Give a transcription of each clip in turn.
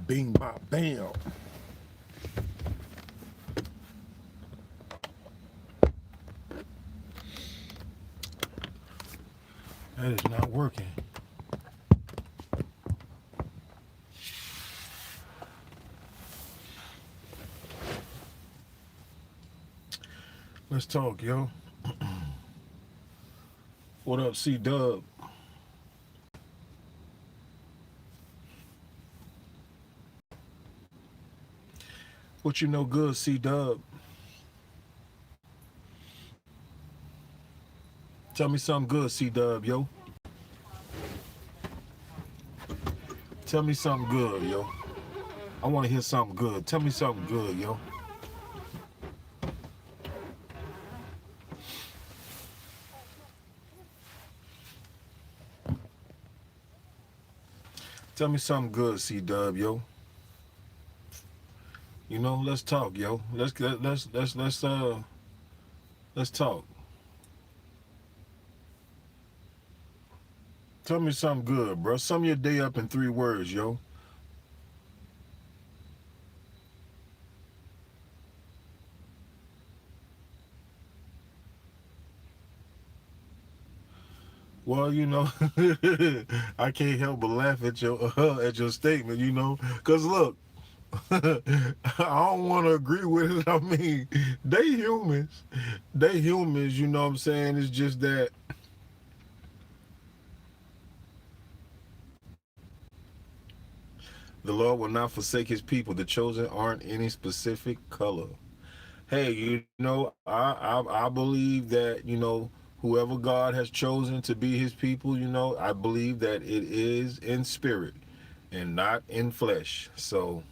Bing, bop, bam. That is not working. Let's talk, yo. What up, C Dub? What you know good, C Dub? Tell me something good, C Dub, yo. Tell me something good, yo. I want to hear something good. Tell me something good, yo. Tell me something good, C Dub, yo. You know, let's talk, yo. Let's talk. Tell me something good, bro. Sum your day up in 3 words, yo. Well, you know, I can't help but laugh at your statement, you know, cause look, I don't want to agree with it. I mean, they humans, you know what I'm saying? It's just that the Lord will not forsake His people. The chosen aren't any specific color. Hey, you know, I believe that, you know, whoever God has chosen to be His people, you know, I believe that it is in spirit and not in flesh. So,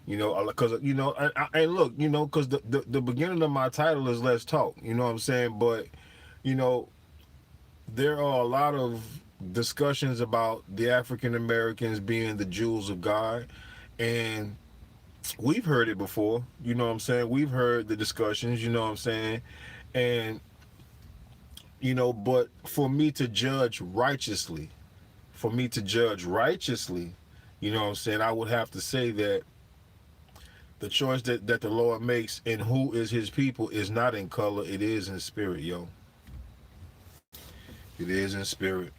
you know, because, you know, and look, you know, because the beginning of my title is Let's Talk, you know what I'm saying? But, you know, there are a lot of discussions about the African Americans being the jewels of God. And we've heard it before, you know what I'm saying? We've heard the discussions, you know what I'm saying? And, you know, but for me to judge righteously, you know what I'm saying, I would have to say that the choice that the Lord makes in who is His people is not in color, it is in spirit, yo. It is in spirit.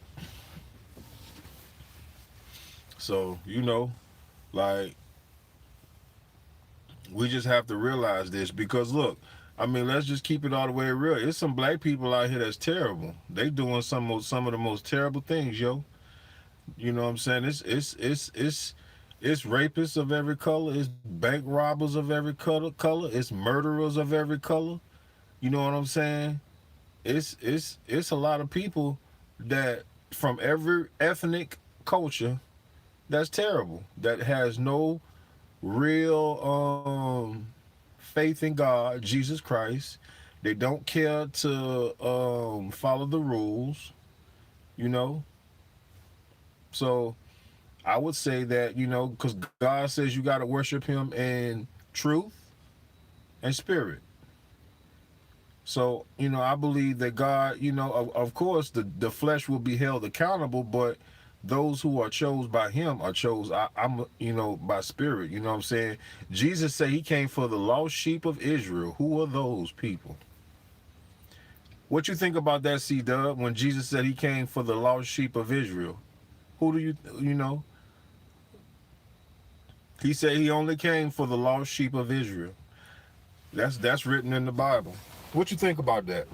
So, you know, like, we just have to realize this because look, I mean, let's just keep it all the way real. It's some black people out here that's terrible. They doing some of the most terrible things, yo. You know what I'm saying? It's rapists of every color. It's bank robbers of every color. It's murderers of every color. You know what I'm saying? It's a lot of people that from every ethnic culture that's terrible. That has no real faith in God, Jesus Christ. They don't care to follow the rules, you know. So I would say that, you know, because God says you got to worship Him in truth and spirit. So, you know, I believe that God, you know, of course, the flesh will be held accountable, but those who are chose by Him are chose, I'm, you know, by spirit. You know what I'm saying? Jesus said He came for the lost sheep of Israel. Who are those people? What you think about that, C Dub, when Jesus said He came for the lost sheep of Israel? Who do you know? He said He only came for the lost sheep of Israel. That's written in the Bible. What you think about that?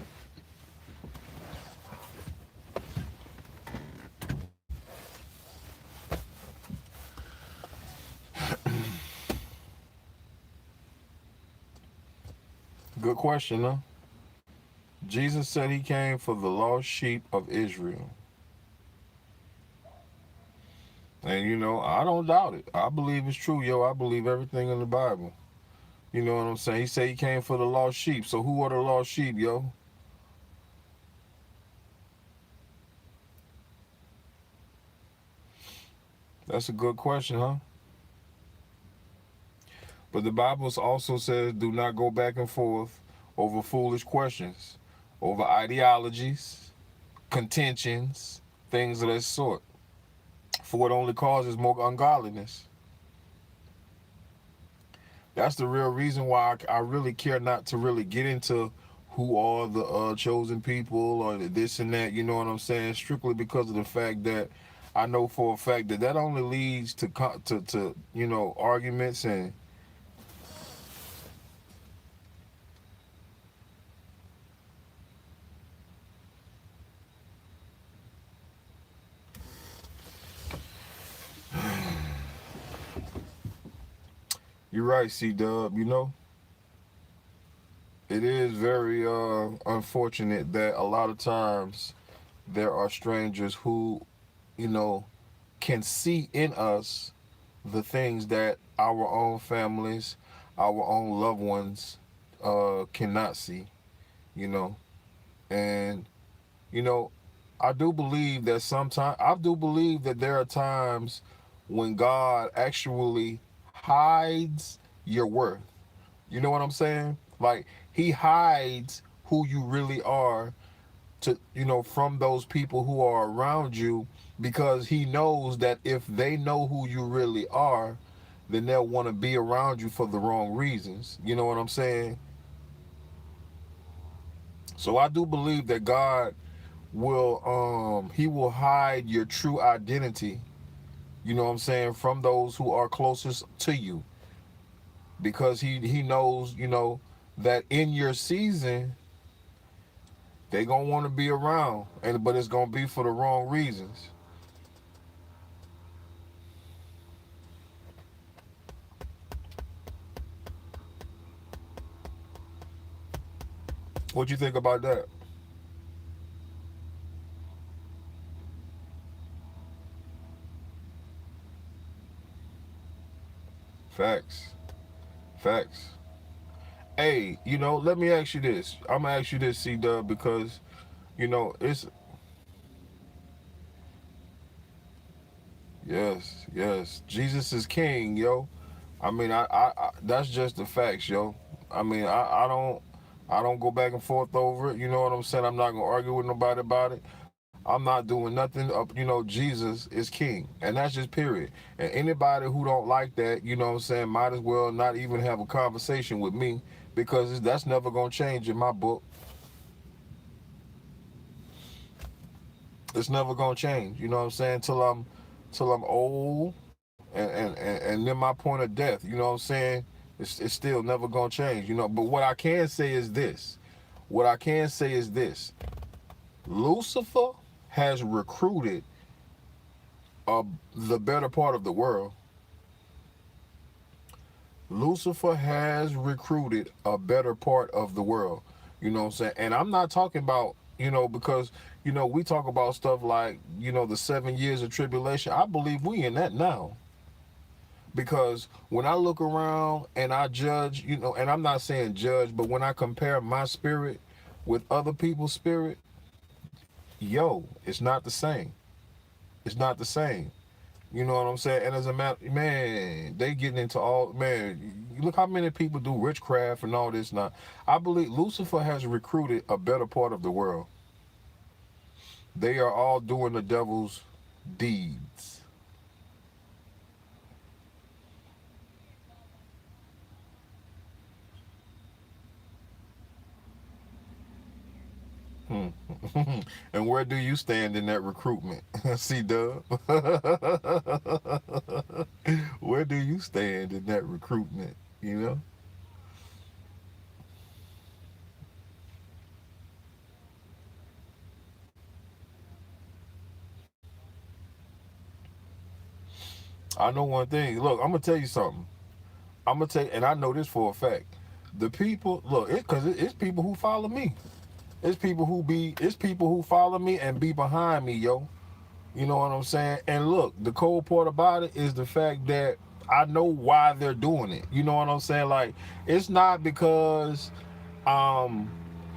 Good question, huh? Jesus said He came for the lost sheep of Israel. And you know, I don't doubt it. I believe it's true, yo. I believe everything in the Bible. You know what I'm saying? He said He came for the lost sheep. So who are the lost sheep, yo? That's a good question, huh? But the Bible also says do not go back and forth over foolish questions, over ideologies, contentions, things of that sort. for it only causes more ungodliness. That's the real reason why I really care not to really get into who are the chosen people or this and that. You know what I'm saying? Strictly because of the fact that I know for a fact that that only leads to you know, arguments. And you're right, C-Dub. You know, it is very unfortunate that a lot of times there are strangers who, you know, can see in us the things that our own families, our own loved ones cannot see, you know. And, you know, I do believe that sometimes, I do believe that there are times when God actually hides your worth. You know what I'm saying? Like, he hides who you really are to, you know, from those people who are around you, because he knows that if they know who you really are, then they'll want to be around you for the wrong reasons. You know what I'm saying? So I do believe that God will he will hide your true identity, you know what I'm saying, from those who are closest to you, because he knows, you know, that in your season they gonna want to be around, and but it's gonna be for the wrong reasons. What you think about that? Facts. Facts. Hey, you know, let me ask you this. I'm gonna ask you this, C Dub, because you know it's yes, yes. Jesus is king, yo. I mean, I that's just the facts, yo. I mean, I don't go back and forth over it. You know what I'm saying? I'm not gonna argue with nobody about it. I'm not doing nothing. You know, Jesus is king, and that's just period. And anybody who don't like that, you know what I'm saying, might as well not even have a conversation with me, because that's never gonna change in my book. It's never gonna change. You know what I'm saying? Till I'm old and then my point of death. You know what I'm saying? It's still never gonna change. You know. But what I can say is this. What I can say is this. Lucifer has recruited uh, the better part of the world. Lucifer has recruited a better part of the world. You know what I'm saying? And I'm not talking about, you know, because, you know, we talk about stuff like, you know, the 7 years of tribulation. I believe we in that now. Because when I look around and I judge, you know, and I'm not saying judge, but when I compare my spirit with other people's spirit, yo, it's not the same. It's not the same. You know what I'm saying? And as a matter, man, they getting into all, man, look how many people do witchcraft and all this now. I believe Lucifer has recruited a better part of the world. They are all doing the devil's deeds. Hmm. And where do you stand in that recruitment? See, Dub? Where do you stand in that recruitment? You know? I know one thing. Look, I'm gonna tell you something. I'm gonna tell you, and I know this for a fact. The people, look, it's people who follow me. It's people who follow me and be behind me, yo. You know what I'm saying? And look, the cold part about it is the fact that I know why they're doing it. You know what I'm saying? Like, it's not because um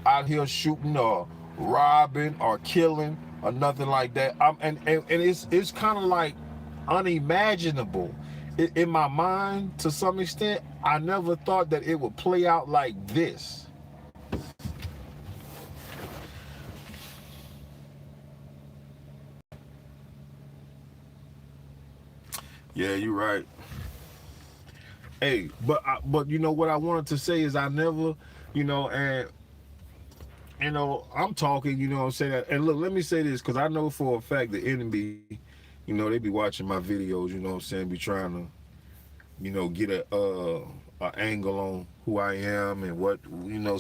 out here shooting or robbing or killing or nothing like that. And it's kind of like unimaginable. In my mind, to some extent, I never thought that it would play out like this. Yeah, you're right. Hey, but you know what I wanted to say is I never, and I'm talking, you know what I'm saying? And look, let me say this, because I know for a fact the enemy, they be watching my videos, you know what I'm saying, be trying to, get a angle on who I am and what,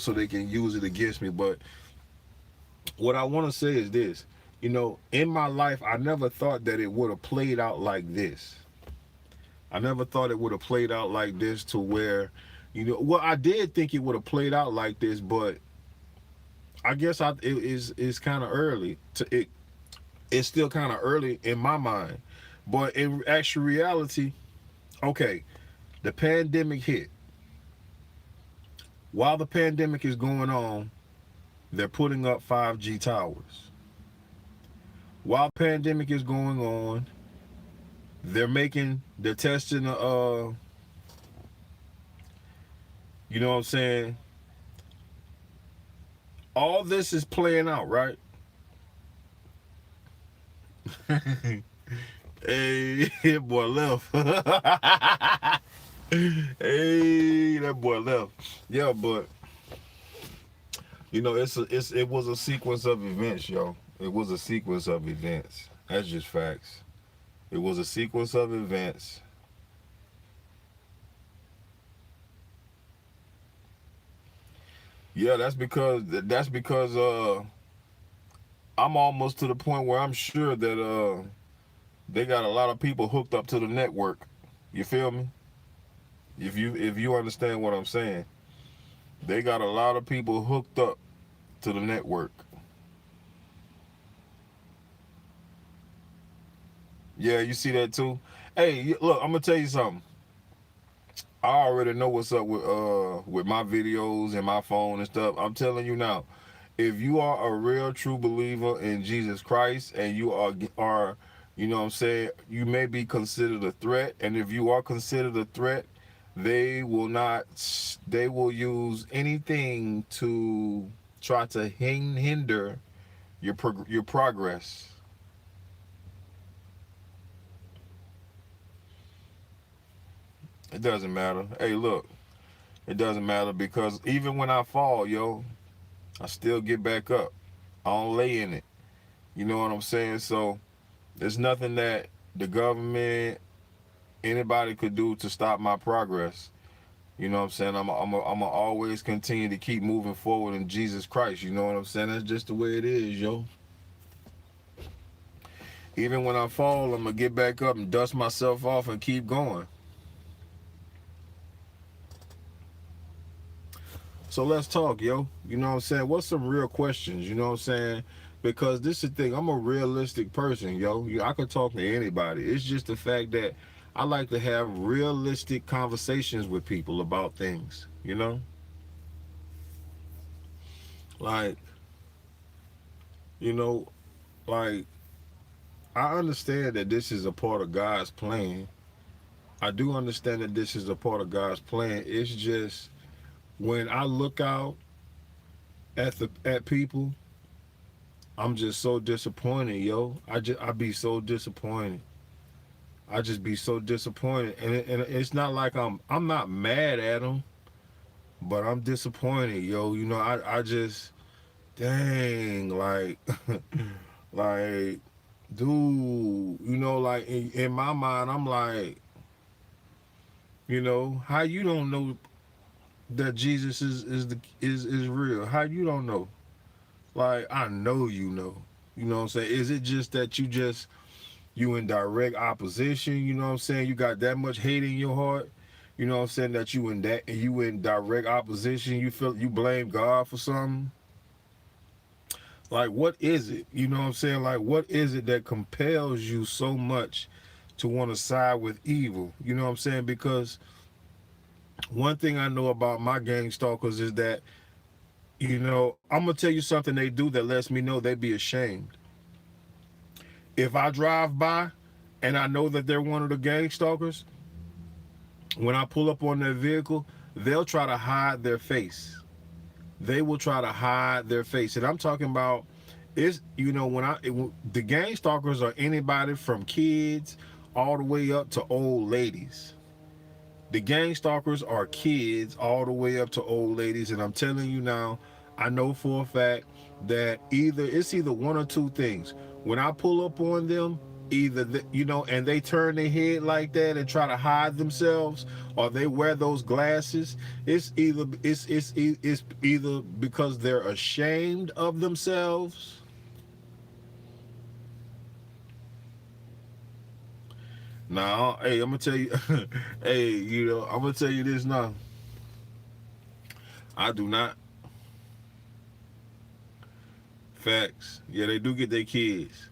so they can use it against me. But what I want to say is this, in my life, I never thought that it would have played out like this. I never thought it would have played out like this to where, well, I did think it would have played out like this, but I guess it's kind of early it's still kind of early in my mind. But in actual reality, okay, the pandemic hit. While the pandemic is going on, they're putting up 5G towers. While pandemic is going on, they're testing you know what I'm saying? All this is playing out, right? Hey, that boy left. Hey, that boy left. Yeah, but it was a sequence of events, yo. It was a sequence of events. That's just facts. It was a sequence of events. Yeah, that's because I'm almost to the point where I'm sure that they got a lot of people hooked up to the network. You feel me? If you understand what I'm saying, they got a lot of people hooked up to the network. Yeah, you see that too. Hey, look, I'm gonna tell you something. I already know what's up with my videos and my phone and stuff. I'm telling you now, if you are a real true believer in Jesus Christ and you are you know what I'm saying, you may be considered a threat, and if you are considered a threat, they will not they will use anything to try to hinder your progress. It doesn't matter. Hey, look, it doesn't matter because even when I fall, yo, I still get back up. I don't lay in it. You know what I'm saying? So there's nothing that the government, anybody could do to stop my progress. You know what I'm saying? I'm always continue to keep moving forward in Jesus Christ. You know what I'm saying? That's just the way it is, yo. Even when I fall, I'm gonna get back up and dust myself off and keep going. So let's talk, yo. You know what I'm saying? What's some real questions? You know what I'm saying? Because this is the thing. I'm a realistic person, yo. I could talk to anybody. It's just the fact that I like to have realistic conversations with people about things, you know? Like, you know, like, I understand that this is a part of God's plan. I do understand that this is a part of God's plan. It's just when I look out at people, I'm just so disappointed, yo. I be so disappointed. I just be so disappointed, and it's not like I'm not mad at them, but I'm disappointed, yo. I just dang like like dude, like in my mind I'm like, how you don't know that Jesus is real? How you don't know? Like I know you know. You know what I'm saying? Is it just that you in direct opposition? You know what I'm saying? You got that much hate in your heart? You know what I'm saying? That you in direct opposition, you feel you blame God for something? Like what is it? You know what I'm saying? Like what is it that compels you so much to want to side with evil? You know what I'm saying? Because one thing I know about my gang stalkers is that, I'm gonna tell you something they do that lets me know they be ashamed. If I drive by and I know that they're one of the gang stalkers, when I pull up on their vehicle, they'll try to hide their face. They will try to hide their face. And I'm talking about the gang stalkers are anybody from kids all the way up to old ladies. The gang stalkers are kids all the way up to old ladies, and I'm telling you now, I know for a fact that it's either one or two things. When I pull up on them, either and they turn their head like that and try to hide themselves, or they wear those glasses. It's either because they're ashamed of themselves. Now, hey, I'm gonna tell you, hey, I'm gonna tell you this now. I do not. Facts. Yeah, they do get their kids.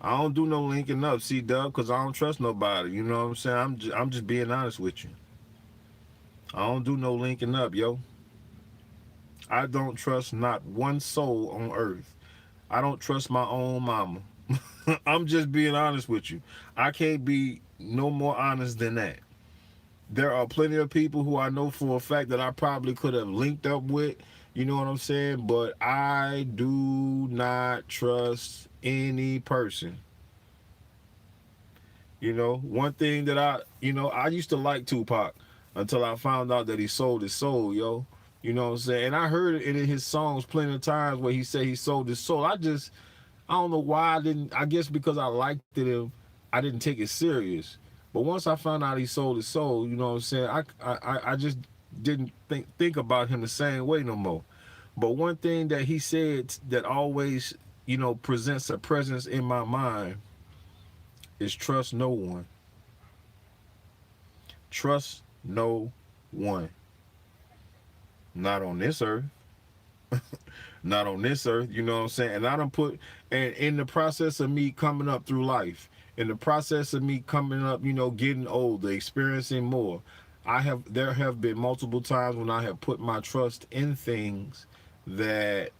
I don't do no linking up, C Dub, because I don't trust nobody. You know what I'm saying? I'm just being honest with you. I don't do no linking up, yo. I don't trust not one soul on earth. I don't trust my own mama. I'm just being honest with you. I can't be no more honest than that. There are plenty of people who I know for a fact that I probably could have linked up with, you know what I'm saying? But I do not trust any person. One thing that I used to like Tupac until I found out that he sold his soul, yo. You know what I'm saying? And I heard it in his songs plenty of times where he said he sold his soul. I don't know why I didn't. I guess because I liked him, I didn't take it serious. But once I found out he sold his soul, you know what I'm saying? I just didn't think about him the same way no more. But one thing that he said that always, presents a presence in my mind is trust no one. Trust no one. Not on this earth. Not on this earth, you know what I'm saying? And I don't and in the process of me coming up through life, in the process of me coming up, getting older, experiencing more, there have been multiple times when I have put my trust in things that,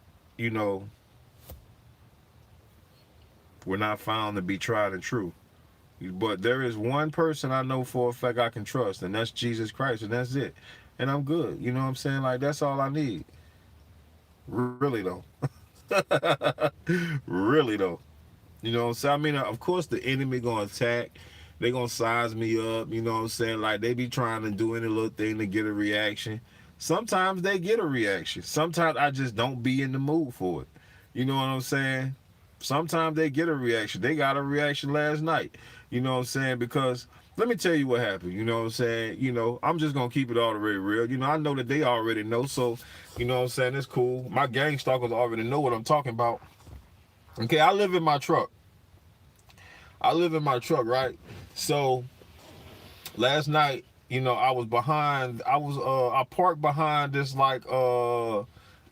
were not found to be tried and true. But there is one person I know for a fact I can trust, and that's Jesus Christ, and that's it. And I'm good. You know what I'm saying? Like, that's all I need. Really, though. Really, though. You know what I'm saying? I mean, of course, the enemy going to attack. They going to size me up. You know what I'm saying? Like, they be trying to do any little thing to get a reaction. Sometimes they get a reaction. Sometimes I just don't be in the mood for it. You know what I'm saying? Sometimes they get a reaction. They got a reaction last night. You know what I'm saying? Because let me tell you what happened. You know what I'm saying? I'm just going to keep it all the way real. I know that they already know. So, you know what I'm saying? It's cool. My gang stalkers already know what I'm talking about. Okay, I live in my truck. Right? So, last night, I was behind, I parked behind this,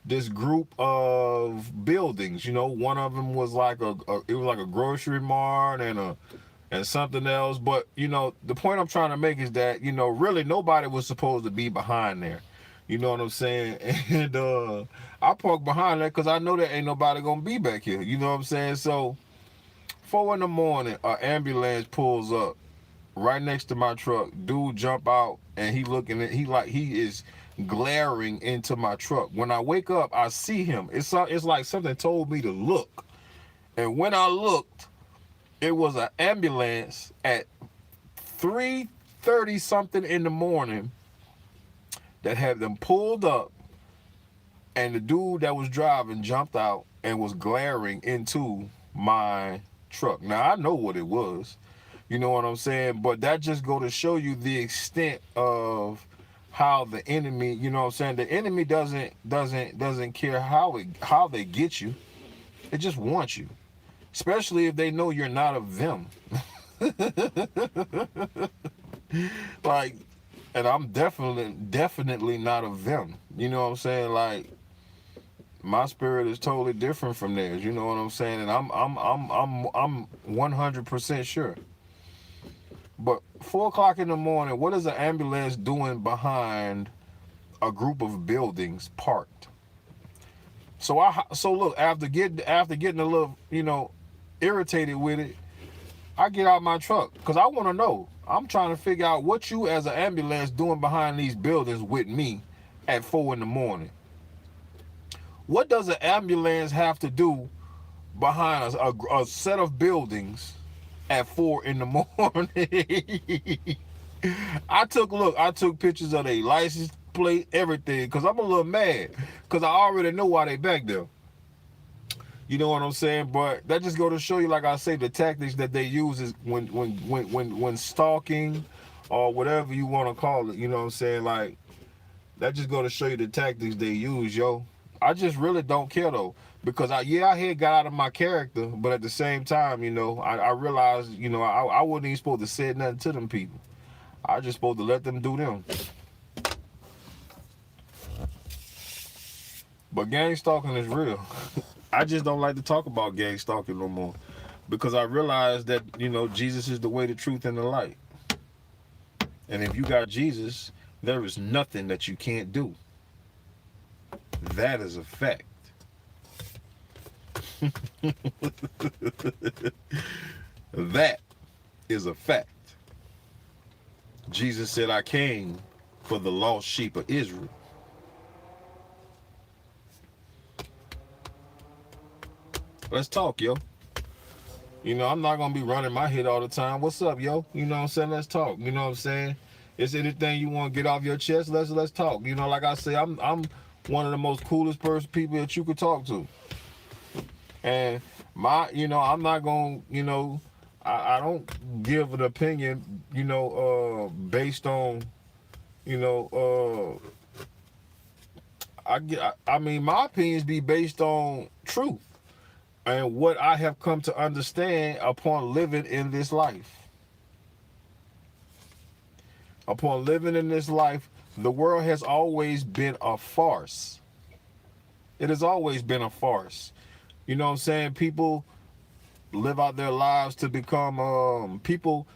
this group of buildings. One of them was like it was like a grocery mart and something else. But, the point I'm trying to make is that, really nobody was supposed to be behind there. You know what I'm saying? And I parked behind that because I know there ain't nobody going to be back here. You know what I'm saying? So, 4 in the morning, an ambulance pulls up right next to my truck. Dude jump out and he is glaring into my truck. When I wake up, I see him. It's like something told me to look. And when I looked, it was an ambulance at 3:30 something in the morning that had them pulled up, and the dude that was driving jumped out and was glaring into my truck. Now I know what it was. You know what I'm saying? But that just go to show you the extent of how the enemy, you know what I'm saying? The enemy doesn't care how they get you. It just wants you. Especially if they know you're not of them. Like, and I'm definitely not of them. You know what I'm saying? Like, my spirit is totally different from theirs. You know what I'm saying? And I'm 100% sure. But 4 o'clock in the morning, what is an ambulance doing behind a group of buildings parked? So look, after getting a little, irritated with it, I get out my truck because I want to know. I'm trying to figure out what you as an ambulance doing behind these buildings with me at 4 in the morning. What does an ambulance have to do behind a set of buildings at 4 in the morning. I took pictures of their license plate, everything, because I'm a little mad, because I already know why they back there. You know what I'm saying? But that just go to show you, like I say, the tactics that they use is when stalking or whatever you want to call it. You know what I'm saying? Like, that just go to show you the tactics they use, yo. I just really don't care though, because I had got out of my character, but at the same time, you know, I realized, you know, I wasn't even supposed to say nothing to them people. I just supposed to let them do them. But gang stalking is real. I just don't like to talk about gang stalking no more, because I realized that, you know, Jesus is the way, the truth, and the light. And if you got Jesus, there is nothing that you can't do. That is a fact. That is a fact. Jesus said, I came for the lost sheep of Israel. Let's talk, yo. You know, I'm not going to be running my head all the time. What's up, yo? You know what I'm saying? Let's talk. You know what I'm saying? Is anything you want to get off your chest? Let's talk. You know, like I say, I'm one of the most coolest people that you could talk to. And you know, I'm not going to, you know, I don't give an opinion, you know, based on, you know, I mean, my opinions be based on truth and what I have come to understand upon living in this life. Upon living in this life, the world has always been a farce. It has always been a farce. You know what I'm saying? People live out their lives to become people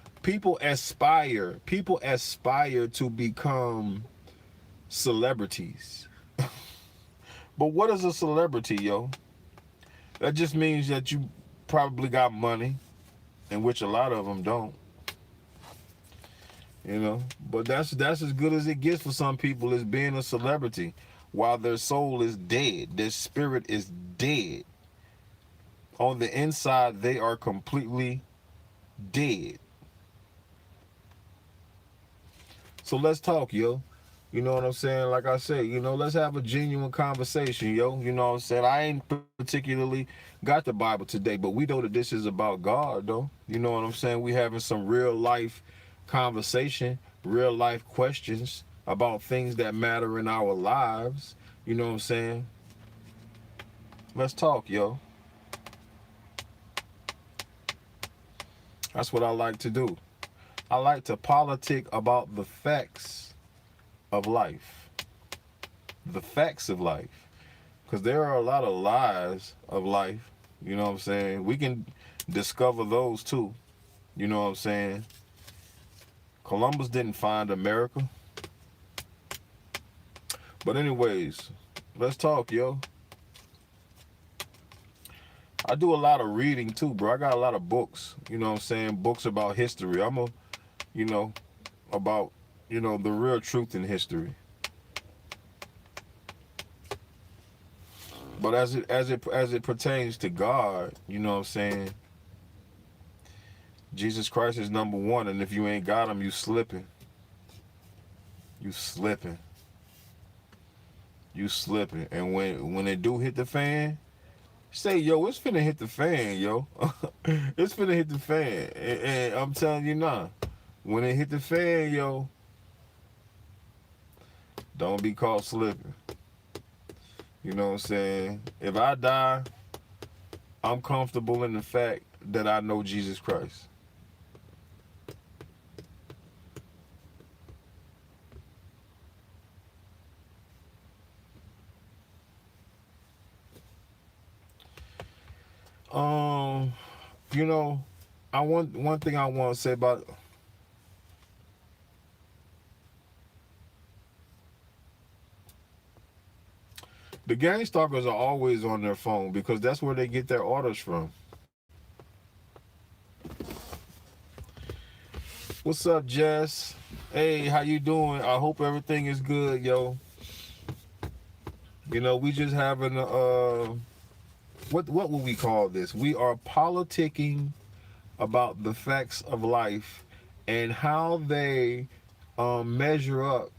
aspire to become celebrities. But what is a celebrity, yo? That just means that you probably got money, in which a lot of them don't. You know, but that's as good as it gets for some people, is being a celebrity while their soul is dead, their spirit is dead. On the inside, they are completely dead. So let's talk, yo. You know what I'm saying? Like I say, you know, let's have a genuine conversation, yo. You know what I'm saying? I ain't particularly got the Bible today, but we know that this is about God, though. You know what I'm saying? We having some real life conversation, real life questions about things that matter in our lives. You know what I'm saying? Let's talk, yo. That's what I like to do. I like to politic about the facts of life. The facts of life. Because there are a lot of lies of life. You know what I'm saying? We can discover those too. You know what I'm saying? Columbus didn't find America. But anyways, let's talk, yo. I do a lot of reading too, bro. I got a lot of books, you know what I'm saying? Books about history. You know, about, you know, the real truth in history. But as it pertains to God, you know what I'm saying? Jesus Christ is number one, and if you ain't got him, you slipping. You slipping. You slipping. And when it do hit the fan, say, yo, it's finna hit the fan, yo. It's finna hit the fan. And I'm telling you now, when it hit the fan, yo, don't be caught slipping. You know what I'm saying? If I die, I'm comfortable in the fact that I know Jesus Christ. You know, one thing I want to say about the gang stalkers are always on their phone, because that's where they get their orders from. What's up, Jess? Hey, how you doing? I hope everything is good, yo. You know, we just having what would we call this? We are politicking about the facts of life and how they measure up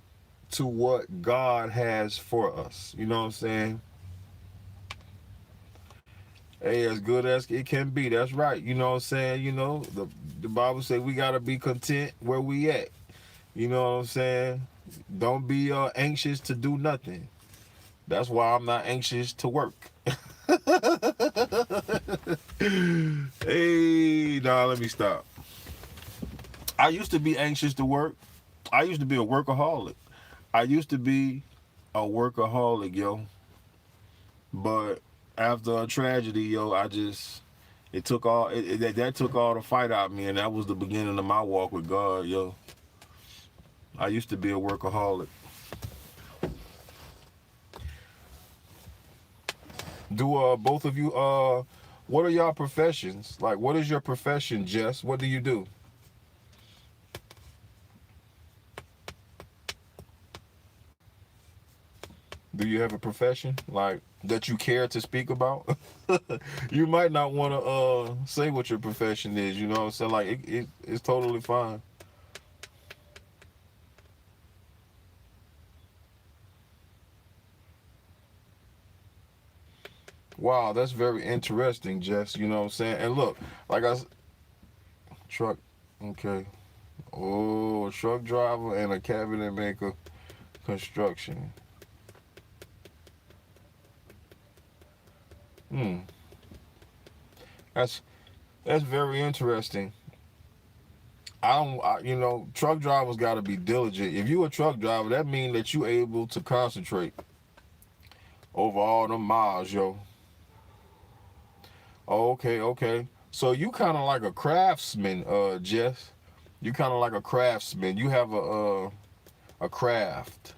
to what God has for us. You know what I'm saying? Hey, as good as it can be. That's right. You know what I'm saying? The Bible says we gotta be content where we at. You know what I'm saying? Don't be anxious to do nothing. That's why I'm not anxious to work. Hey, nah, let me stop. I used to be anxious to work. I used to be a workaholic. I used to be a workaholic, yo. But after a tragedy, yo, it took all that took all the fight out of me, and that was the beginning of my walk with God, yo. I used to be a workaholic. Do both of you what are y'all professions? Like, what is your profession, Jess? What do you do? Do you have a profession like that you care to speak about? You might not want to say what your profession is. You know what I'm saying? Like it's totally fine. Wow, that's very interesting, Jess. You know what I'm saying? And look, like truck. Okay. Oh, truck driver and a cabinet maker, construction. Hmm. That's that's very interesting. Truck drivers got to be diligent. If you a truck driver, that means that you able to concentrate over all them miles, yo. Oh, okay, okay. So you kind of like a craftsman, Jess. You kind of like a craftsman. You have a craft.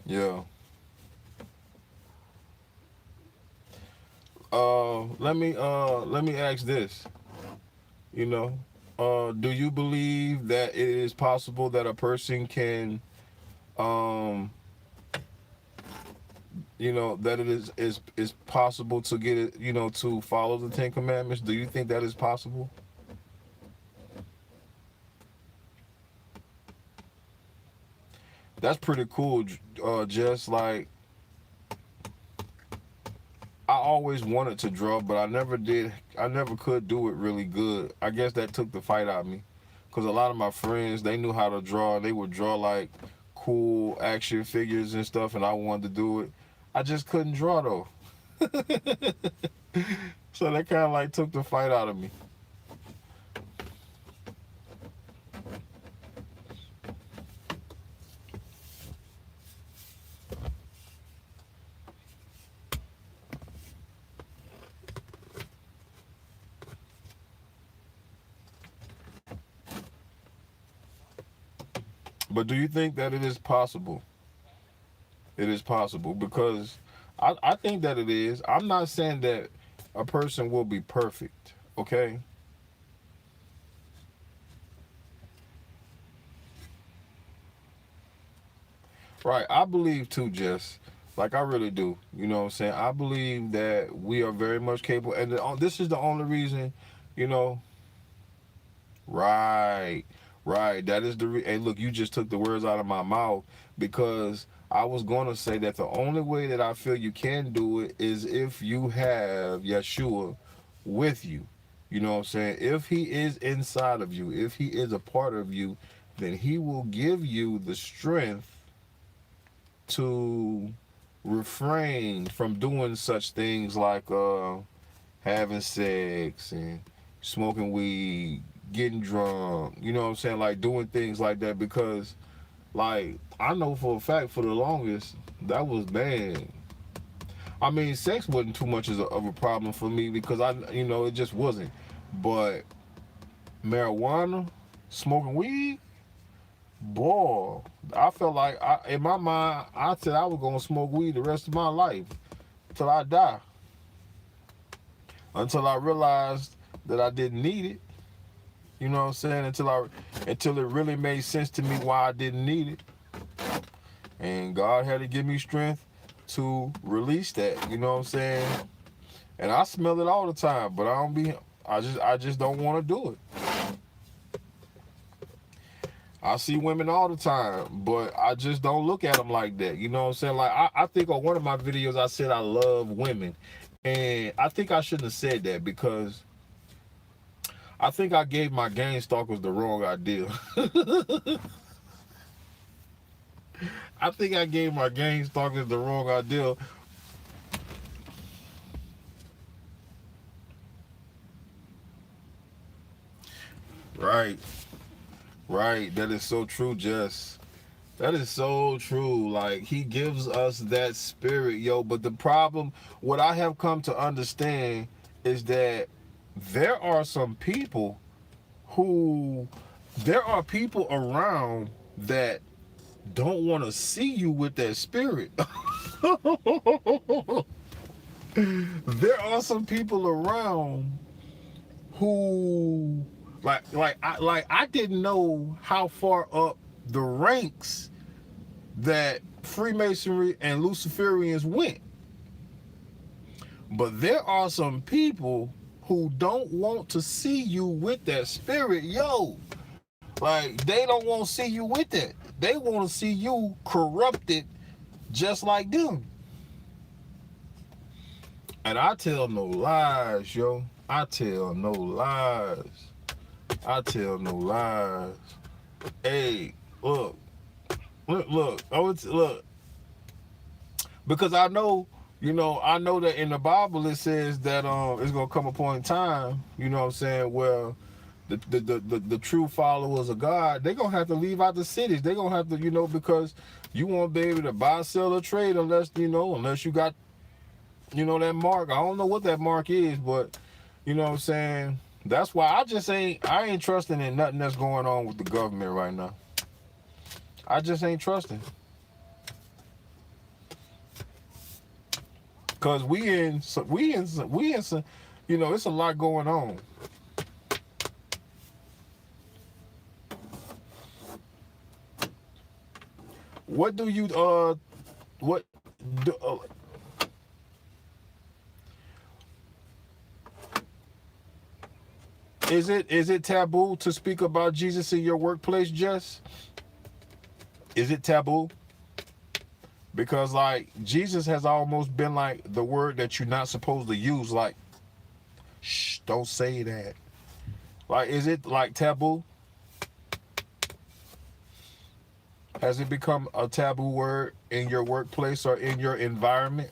Yeah. Let me ask this. You know, do you believe that it is possible that a person can um that it is possible to get it, to follow the Ten Commandments? Do you think that is possible? That's pretty cool. Just like I always wanted to draw, but I never did. I never could do it really good. I guess that took the fight out of me, because a lot of my friends, they knew how to draw. They would draw like cool action figures and stuff, and I wanted to do it. I just couldn't draw though. So that kind of like took the fight out of me. But do you think that it is possible? It is possible because I think that it is. I'm not saying that a person will be perfect, okay? Right. I believe too, Jess. Like I really do. You know what I'm saying? I believe that we are very much capable, and this is the only reason, you know. Right, right. That is hey, look, you just took the words out of my mouth, because I was going to say that the only way that I feel you can do it is if you have Yeshua with you. You know what I'm saying? If he is inside of you, if he is a part of you, then he will give you the strength to refrain from doing such things like having sex and smoking weed, getting drunk, you know what I'm saying? Like doing things like that, because like I know for a fact for the longest that was bad. I mean, sex wasn't too much of a problem for me because it just wasn't. But marijuana, smoking weed, boy, I felt like in my mind, I said I was gonna smoke weed the rest of my life till I die. Until I realized that I didn't need it. You know what I'm saying? Until it really made sense to me why I didn't need it. And God had to give me strength to release that. You know what I'm saying? And I smell it all the time, but I just don't want to do it. I see women all the time, but I just don't look at them like that. You know what I'm saying? Like, I think on one of my videos, I said I love women. And I think I shouldn't have said that because I think I gave my gang stalkers the wrong idea. I think I gave my gang stalkers the wrong idea. Right. Right. That is so true, Jess. That is so true. Like, he gives us that spirit, yo. But the problem, what I have come to understand is that there are some people who, there are people around that don't want to see you with that spirit. There are some people around who I didn't know how far up the ranks that Freemasonry and Luciferians went. But there are some people who don't want to see you with that spirit, yo. Like, they don't want to see you with it. They want to see you corrupted just like them. And I tell no lies, yo. I tell no lies. I tell no lies. Hey, look. Look. Because I know, I know that in the Bible it says that it's gonna come a point in time, you know what I'm saying, where the true followers of God, they're gonna have to leave out the cities. They're gonna have to, because you won't be able to buy, sell, or trade unless you got, that mark. I don't know what that mark is, but you know what I'm saying? That's why I ain't trusting in nothing that's going on with the government right now. I just ain't trusting. Cause we in some, it's a lot going on. What do you what do, is it taboo to speak about Jesus in your workplace, Jess? Is it taboo? Because like Jesus has almost been like the word that you're not supposed to use. Like, shh, don't say that. Like, is it like taboo? Has it become a taboo word in your workplace or in your environment?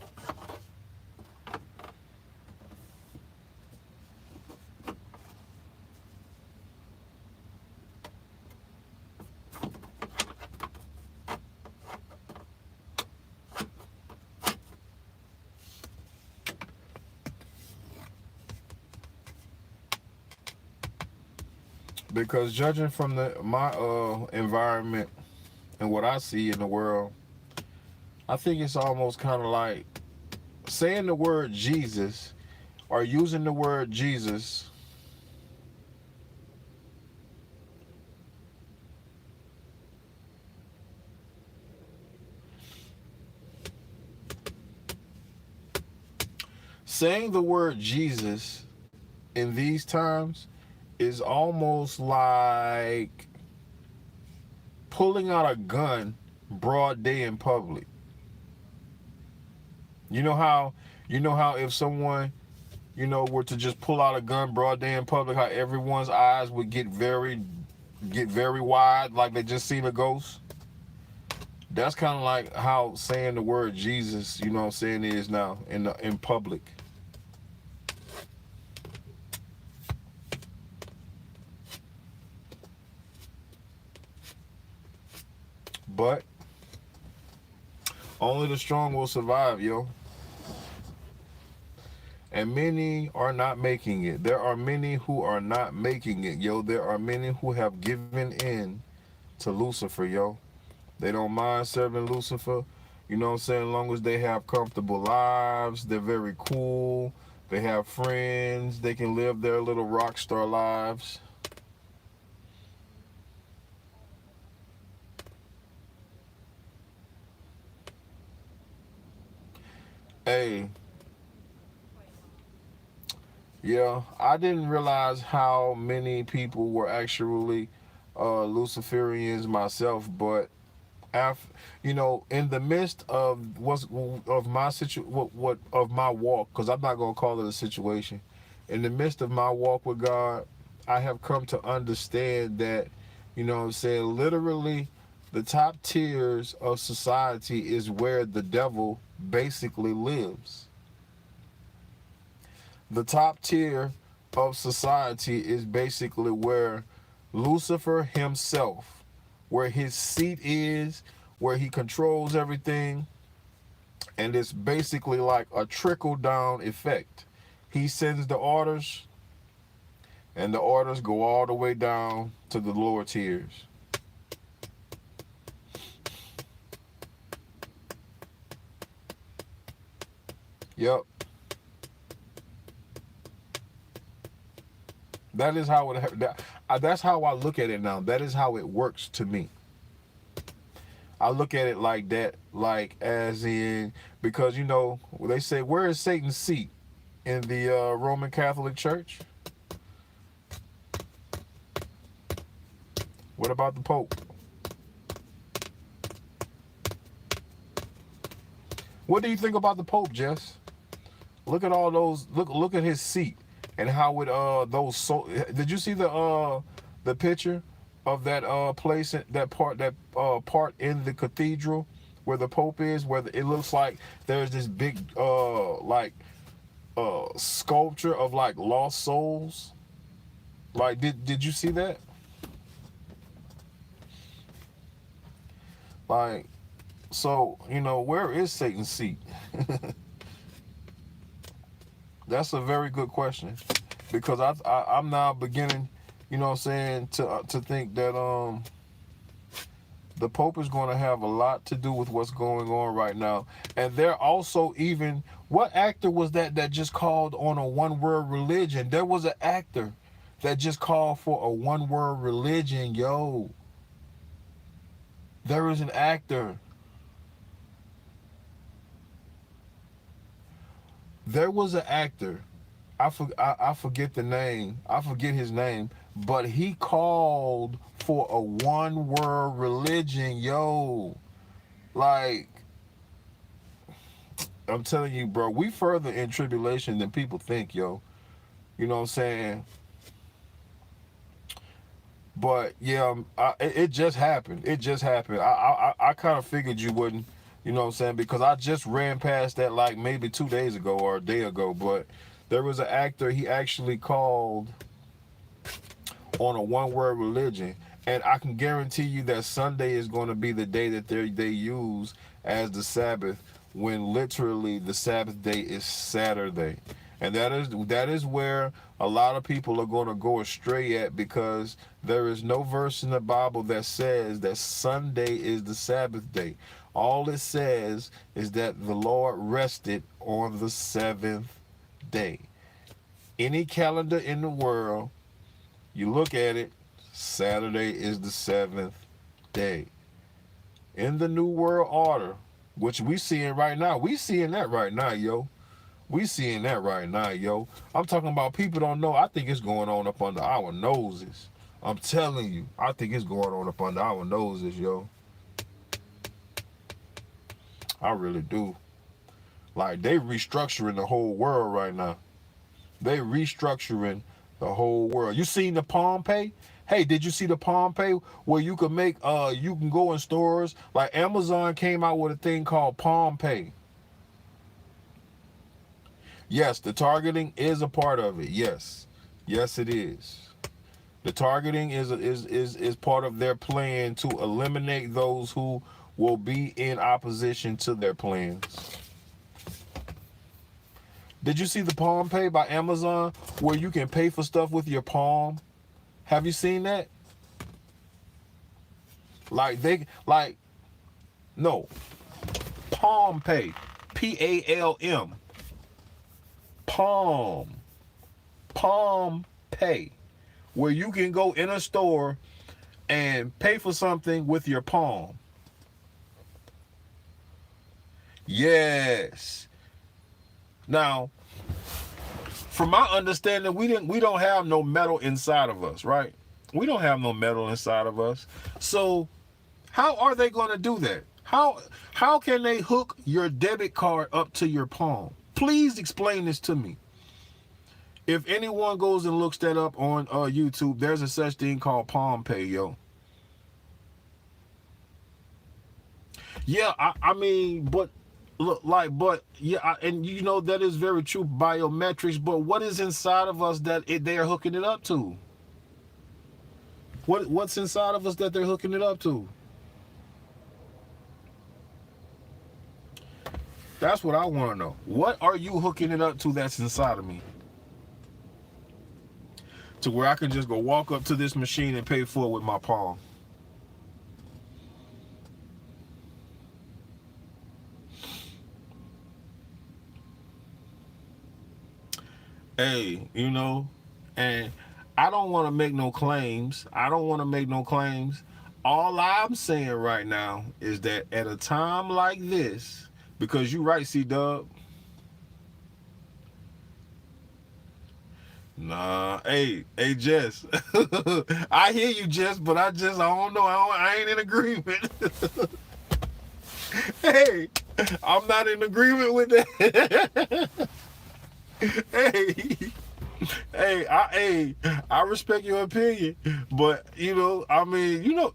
Because judging from my environment and what I see in the world, I think it's almost kind of like saying the word Jesus or using the word Jesus saying the word Jesus in these times is almost like pulling out a gun broad day in public. You know how if someone, were to just pull out a gun broad day in public, how everyone's eyes would get very wide, like they just seen a ghost. That's kind of like how saying the word Jesus, you know what I'm saying, is now in public. But only the strong will survive, yo. And many are not making it. There are many who are not making it, yo. There are many who have given in to Lucifer, yo. They don't mind serving Lucifer, you know what I'm saying, as long as they have comfortable lives. They're very cool. They have friends. They can live their little rock star lives. Hey, yeah, I didn't realize how many people were actually Luciferians myself, but af, in the midst of my what of my walk, because I'm not gonna call it a situation. In the midst of my walk with God, I have come to understand that, what I'm saying, literally, the top tiers of society is where the devil basically lives. The top tier of society is basically where Lucifer himself, where his seat is, where he controls everything, and it's basically like a trickle down effect. He sends the orders, and the orders go all the way down to the lower tiers. Yep, that is how that's how I look at it now. That is how it works to me. I look at it like that, like as in, because they say, where is Satan's seat? In the Roman Catholic Church? What about the Pope? What do you think about the Pope, Jess? Look at all those. Look at his seat and how it those. So did you see the picture of that place, that part in the cathedral where the Pope is, where it looks like there's this big like sculpture of like lost souls. Like, did you see that? Like, so where is Satan's seat? That's a very good question, because I'm now beginning, what I'm saying, to think that the Pope is going to have a lot to do with what's going on right now. And they're also, even, what actor was that just called on a one world religion? There was an actor that just called for a one world religion, yo. There is an actor. There was an actor. I forget the name. I forget his name, but he called for a one world religion, yo. Like, I'm telling you, bro, we further in tribulation than people think, yo. You know what I'm saying? But yeah, it just happened. It just happened. I kind of figured you wouldn't. You know what I'm saying? Because I just ran past that like maybe 2 days ago or a day ago. But there was an actor. He actually called on a one word religion, and I can guarantee you that Sunday is going to be the day that they use as the Sabbath, when literally the Sabbath day is Saturday. And that is where a lot of people are going to go astray at, because there is no verse in the Bible that says that Sunday is the Sabbath day. All it says is that the Lord rested on the seventh day. Any calendar in the world, you look at it, Saturday is the seventh day. In the New World Order, which we seeing right now, we seeing that right now, yo. We seeing that right now, yo. I'm talking about, people don't know. I think it's going on up under our noses. I'm telling you, I think it's going on up under our noses, yo. I really do. Like, they restructuring the whole world right now. They restructuring the whole world. You seen the Palm Pay? Hey, did you see the Palm Pay where you can make you can go in stores, like Amazon came out with a thing called Palm Pay. Yes, the targeting is a part of it. Yes. Yes, it is. The targeting is part of their plan to eliminate those who will be in opposition to their plans. Did you see the Palm Pay by Amazon, where you can pay for stuff with your palm? Have you seen that? No, Palm Pay, PALM, Palm, Palm Pay, where you can go in a store and pay for something with your palm. Yes. Now, from my understanding, we don't have no metal inside of us, right? We don't have no metal inside of us. So how are they going to do that? How can they hook your debit card up to your palm? Please explain this to me. If anyone goes and looks that up on YouTube, there's a such thing called Palm Pay, yo. Yeah, I mean, but look, like, but yeah, and you know that is very true, biometrics. But what is inside of us that they are hooking it up to? What's inside of us that they're hooking it up to? That's what I want to know. What are you hooking it up to that's inside of me? To where I can just go walk up to this machine and pay for it with my palm. Hey, you know, and I don't want to make no claims. I don't want to make no claims. All I'm saying right now is that at a time like this, because you right, C-Dub. Nah, hey, Jess. I hear you, Jess, but I don't know. I ain't in agreement. Hey, I'm not in agreement with that. Hey, I respect your opinion, but you know, I mean, you know,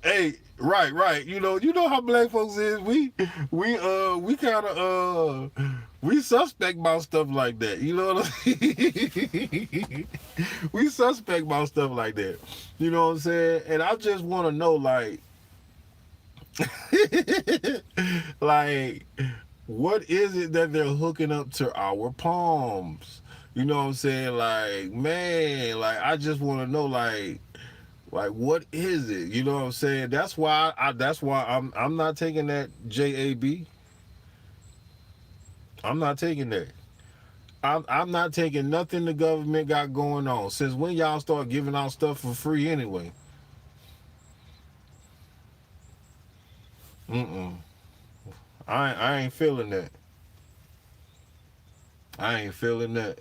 hey, right. You know how black folks is. We kind of we suspect about stuff like that. You know what I mean? We suspect about stuff like that. You know what I'm saying? And I just want to know, like, like, what is it that they're hooking up to our palms? You know what I'm saying? Like, man, like I just want to know, like what is it? You know what I'm saying? That's why I'm not taking that JAB. I'm not taking that. I'm not taking nothing the government got going on. Since when y'all start giving out stuff for free anyway? Mm-mm. I ain't feeling that. I ain't feeling that.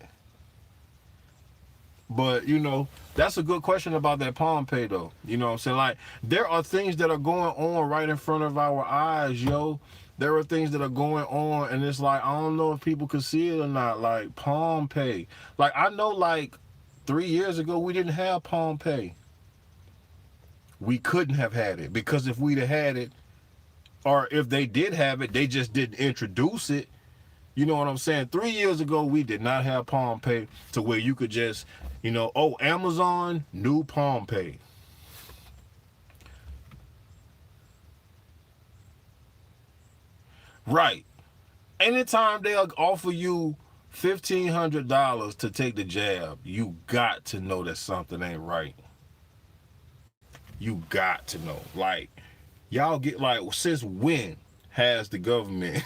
But you know, that's a good question about that Palm Pay though. You know what I'm saying? Like there are things that are going on right in front of our eyes, yo. There are things that are going on, and it's like I don't know if people can see it or not. Like Palm Pay. Like I know like 3 years ago we didn't have Palm Pay. We couldn't have had it because if we'd have had it, or if they did have it, they just didn't introduce it. You know what I'm saying? 3 years ago, we did not have Palm Pay to where you could just, you know, oh, Amazon, new Palm Pay. Right. Anytime they'll offer you $1,500 to take the jab, you got to know that something ain't right. You got to know. Like, y'all get like, since when has the government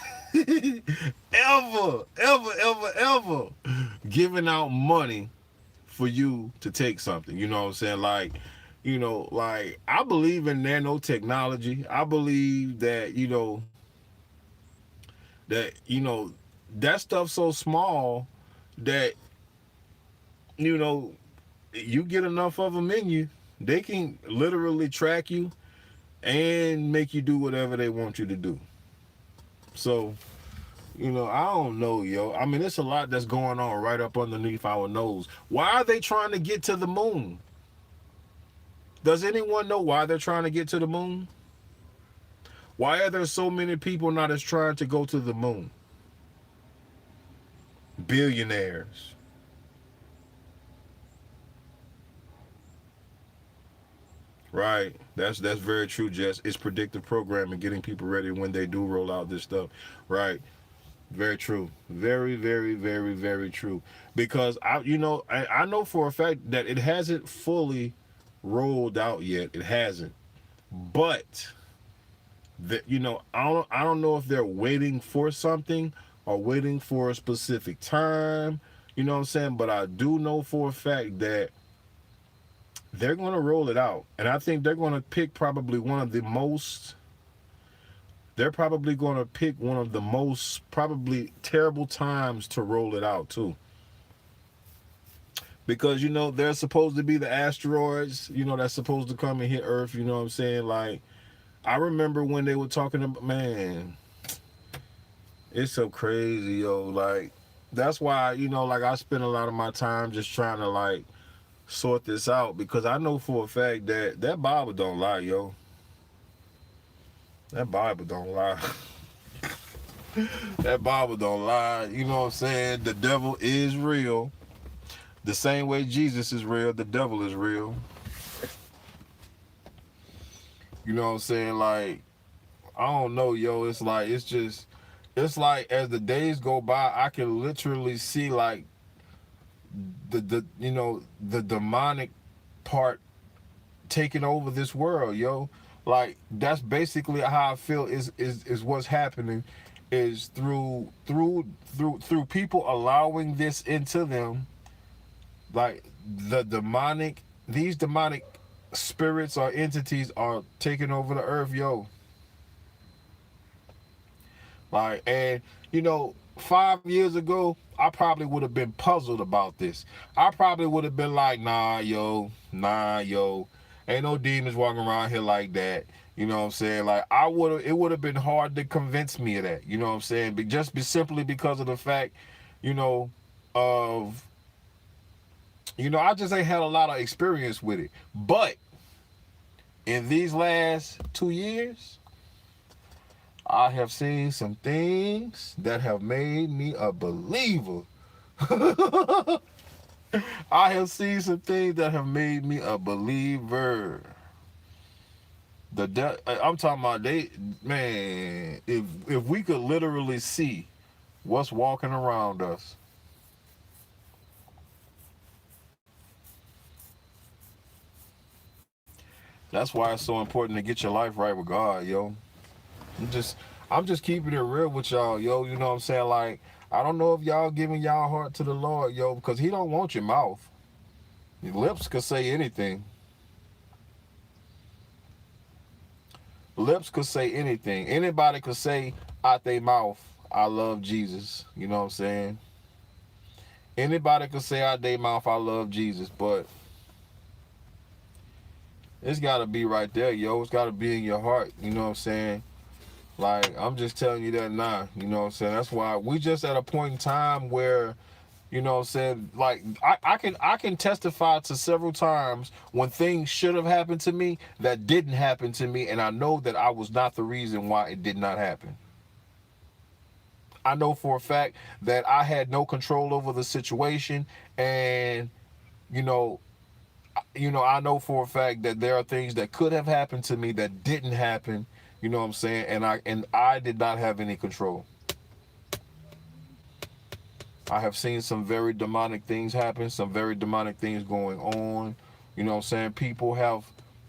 ever giving out money for you to take something? You know what I'm saying? Like, you know, like I believe in nanotechnology. I believe that, you know, that stuff so small that, you know, you get enough of them in you, they can literally track you and make you do whatever they want you to do. So, you know, I don't know, yo. I mean, it's a lot that's going on right up underneath our nose. Why are they trying to get to the moon? Does anyone know why they're trying to get to the moon? Why are there so many people not as trying to go to the moon? Billionaires. Right. That's very true, Jess. It's predictive programming, getting people ready when they do roll out this stuff. Right. Very true. Very true. Because I know for a fact that it hasn't fully rolled out yet. It hasn't. But that I don't know if they're waiting for something or waiting for a specific time. You know what I'm saying? But I do know for a fact that they're going to roll it out. And I think they're going to pick probably one of the most they're probably going to pick one of the most probably terrible times to roll it out too. Because there's supposed to be the asteroids, that's supposed to come and hit Earth. You know what I'm saying? Like, I remember when they were talking about, man, it's so crazy, yo. Like, that's why, like, I spend a lot of my time just trying to, like, sort this out, because I know for a fact that that Bible don't lie, yo. That Bible don't lie. That Bible don't lie. You know what I'm saying? The devil is real. The same way Jesus is real, the devil is real. You know what I'm saying? Like, I don't know, yo. It's like, it's like as the days go by, I can literally see, like, the demonic part taking over this world, yo. Like, that's basically how I feel is what's happening, is through people allowing this into them. Like, these demonic spirits or entities are taking over the earth, yo. Like, and 5 years ago, I probably would have been puzzled about this. I probably would have been like, nah, yo, ain't no demons walking around here like that. You know what I'm saying? Like, it would have been hard to convince me of that. You know what I'm saying? But simply because of the fact, of, I just ain't had a lot of experience with it. But in these last 2 years, I have seen some things that have made me a believer. I have seen some things that have made me a believer. I'm talking about, man, if we could literally see what's walking around us. That's why it's so important to get your life right with God, yo. I'm just keeping it real with y'all, yo. You know what I'm saying? Like, I don't know if y'all giving y'all heart to the Lord, yo, because he don't want your mouth. Your lips could say anything. Lips could say anything. Anybody could say out their mouth, I love Jesus. You know what I'm saying? Anybody could say out their mouth, I love Jesus, but it's got to be right there, yo. It's got to be in your heart. You know what I'm saying? Like, I'm just telling you that now. You know what I'm saying? That's why we just at a point in time where, you know what I'm saying, like, I can testify to several times when things should have happened to me that didn't happen to me, and I know that I was not the reason why it did not happen. I know for a fact that I had no control over the situation, and you know, I know for a fact that there are things that could have happened to me that didn't happen. You know what I'm saying? And I did not have any control. I have seen some very demonic things happen, some very demonic things going on. You know what I'm saying? People have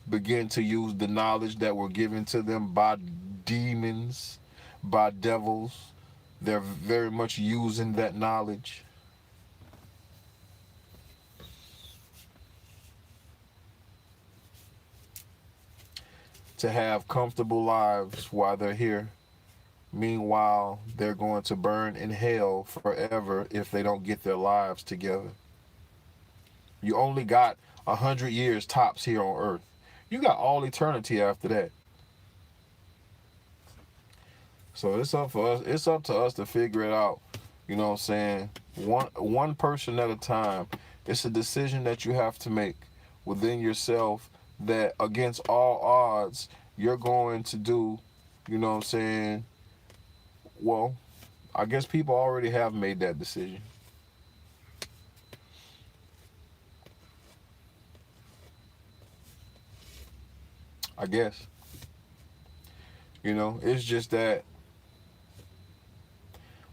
begun to use the knowledge that were given to them by demons, by devils. They're very much using that knowledge. To have comfortable lives while they're here. Meanwhile, they're going to burn in hell forever if they don't get their lives together. You only got 100 years tops here on earth. You got all eternity after that. So it's up for us. It's up to us to figure it out. You know what I'm saying? One person at a time. It's a decision that you have to make within yourself that against all odds you're going to do, you know what I'm saying? Well, I guess people already have made that decision. I guess. It's just that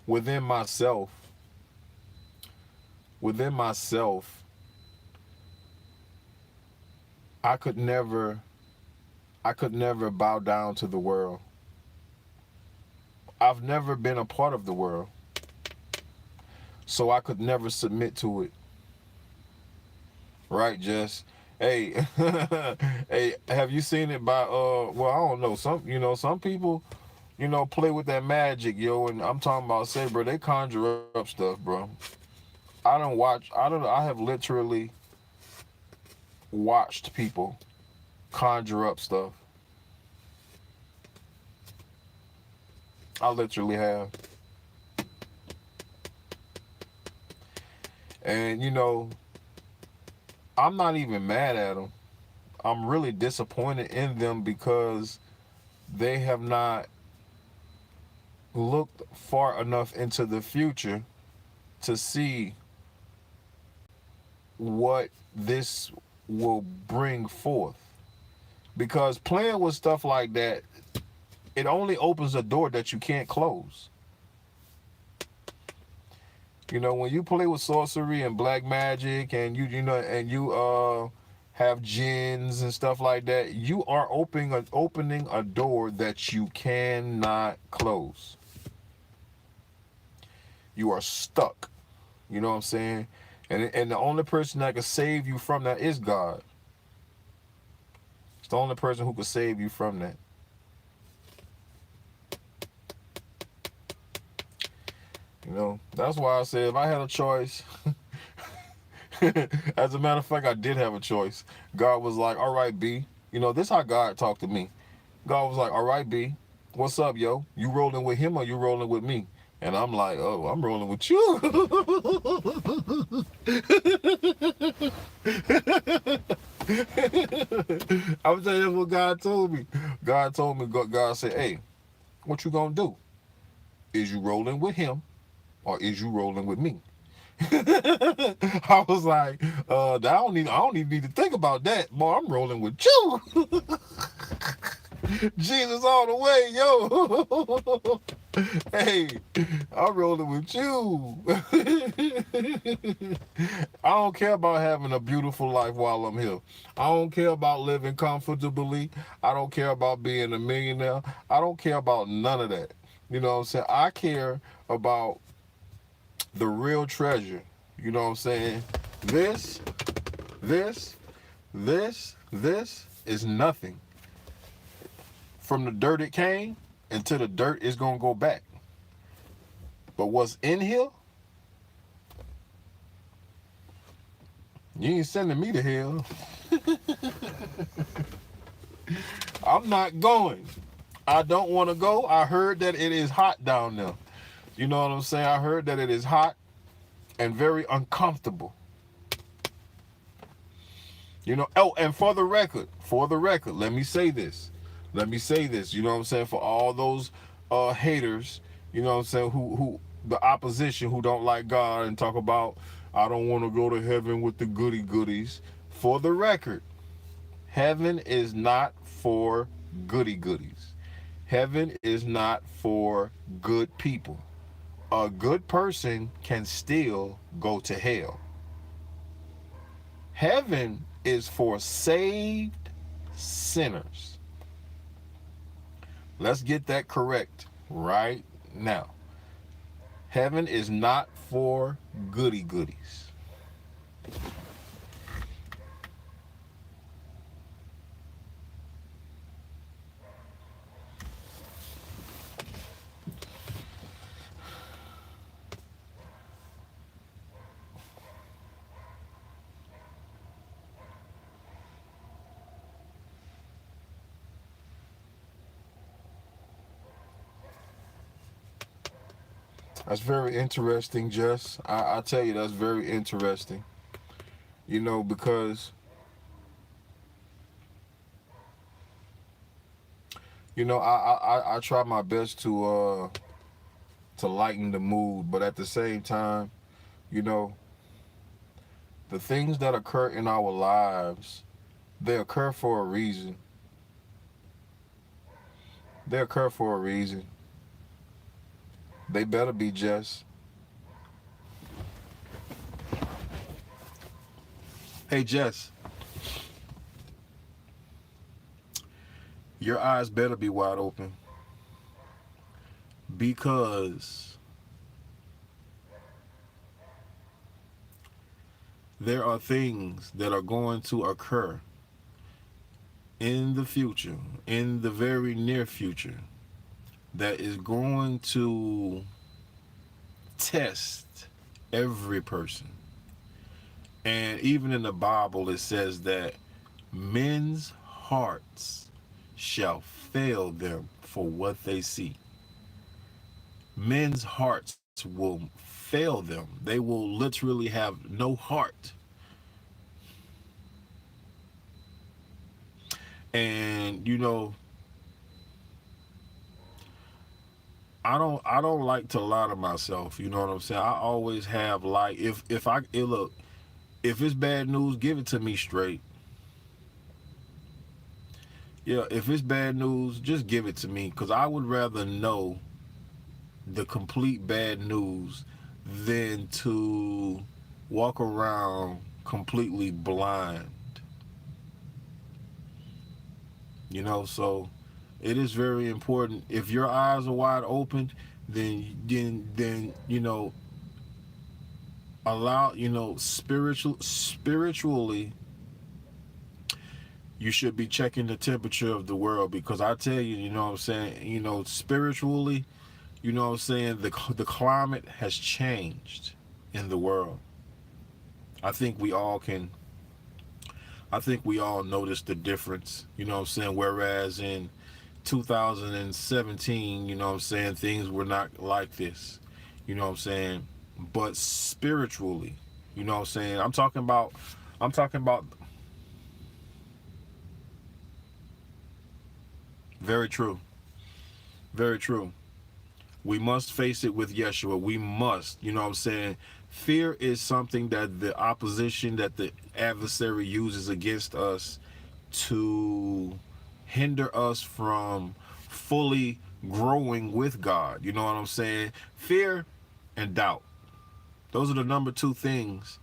within myself, within myself, I could never bow down to the world. I've never been a part of the world, so I could never submit to it. Right, Jess? Hey, hey, have you seen it by well, I don't know, some people play with that magic, yo. And I'm talking about, say, bro, they conjure up stuff, bro. I have literally watched people conjure up stuff. I literally have. And, I'm not even mad at them. I'm really disappointed in them because they have not looked far enough into the future to see what this will bring forth. Because playing with stuff like that, it only opens a door that you can't close. When you play with sorcery and black magic, and you have jinns and stuff like that, you are opening a door that you cannot close. You are stuck. You know what I'm saying? And the only person that can save you from that is God. It's the only person who can save you from that. That's why I said if I had a choice, as a matter of fact, I did have a choice. God was like, all right, B. This is how God talked to me. God was like, all right, B, what's up, yo? You rolling with him or you rolling with me? And I'm like, oh, I'm rolling with you. I'm telling you what God told me. God said, hey, what you gonna do? Is you rolling with him or is you rolling with me? I was like, I don't even need to think about that. Boy, I'm rolling with you. Jesus all the way, yo. Hey, I'm rolling with you. I don't care about having a beautiful life while I'm here. I don't care about living comfortably. I don't care about being a millionaire. I don't care about none of that. You know what I'm saying? I care about the real treasure. You know what I'm saying? This is nothing. From the dirt it came, and to the dirt it's gonna go back. But what's in here, you ain't sending me to hell. I'm not going. I don't want to go. I heard that it is hot down there. You know what I'm saying? I heard that it is hot and very uncomfortable. Oh, and for the record, let me say this. You know what I'm saying? For all those haters, you know what I'm saying, who the opposition who don't like God and talk about, I don't want to go to heaven with the goody goodies. For the record, heaven is not for goody goodies. Heaven is not for good people. A good person can still go to hell. Heaven is for saved sinners. Let's get that correct right now. Heaven is not for goody goodies. That's very interesting, Jess. I tell you, that's very interesting. Because I try my best to lighten the mood, but at the same time, you know, the things that occur in our lives, they occur for a reason. They occur for a reason. They better be just. Hey, Jess, your eyes better be wide open because there are things that are going to occur in the future, in the very near future, that is going to test every person. And even in the Bible, it says that men's hearts shall fail them for what they see. Men's hearts will fail them. They will literally have no heart. And I don't like to lie to myself. You know what I'm saying? I always have, like, look, if it's bad news, give it to me straight. Yeah, if it's bad news, just give it to me, because I would rather know the complete bad news than to walk around completely blind. So it is very important. If your eyes are wide open, then allow, spiritually, you should be checking the temperature of the world, because I tell you, you know what I'm saying, spiritually, you know what I'm saying, the climate has changed in the world. I think we all can I think we all noticed the difference, you know what I'm saying? Whereas in 2017, you know what I'm saying, things were not like this, you know what I'm saying? But spiritually, you know what I'm saying? I'm talking about very true. Very true. We must face it with Yeshua. We must, you know what I'm saying? Fear is something that the opposition, that the adversary uses against us to hinder us from fully growing with God. You know what I'm saying? Fear and doubt. Those are the number two things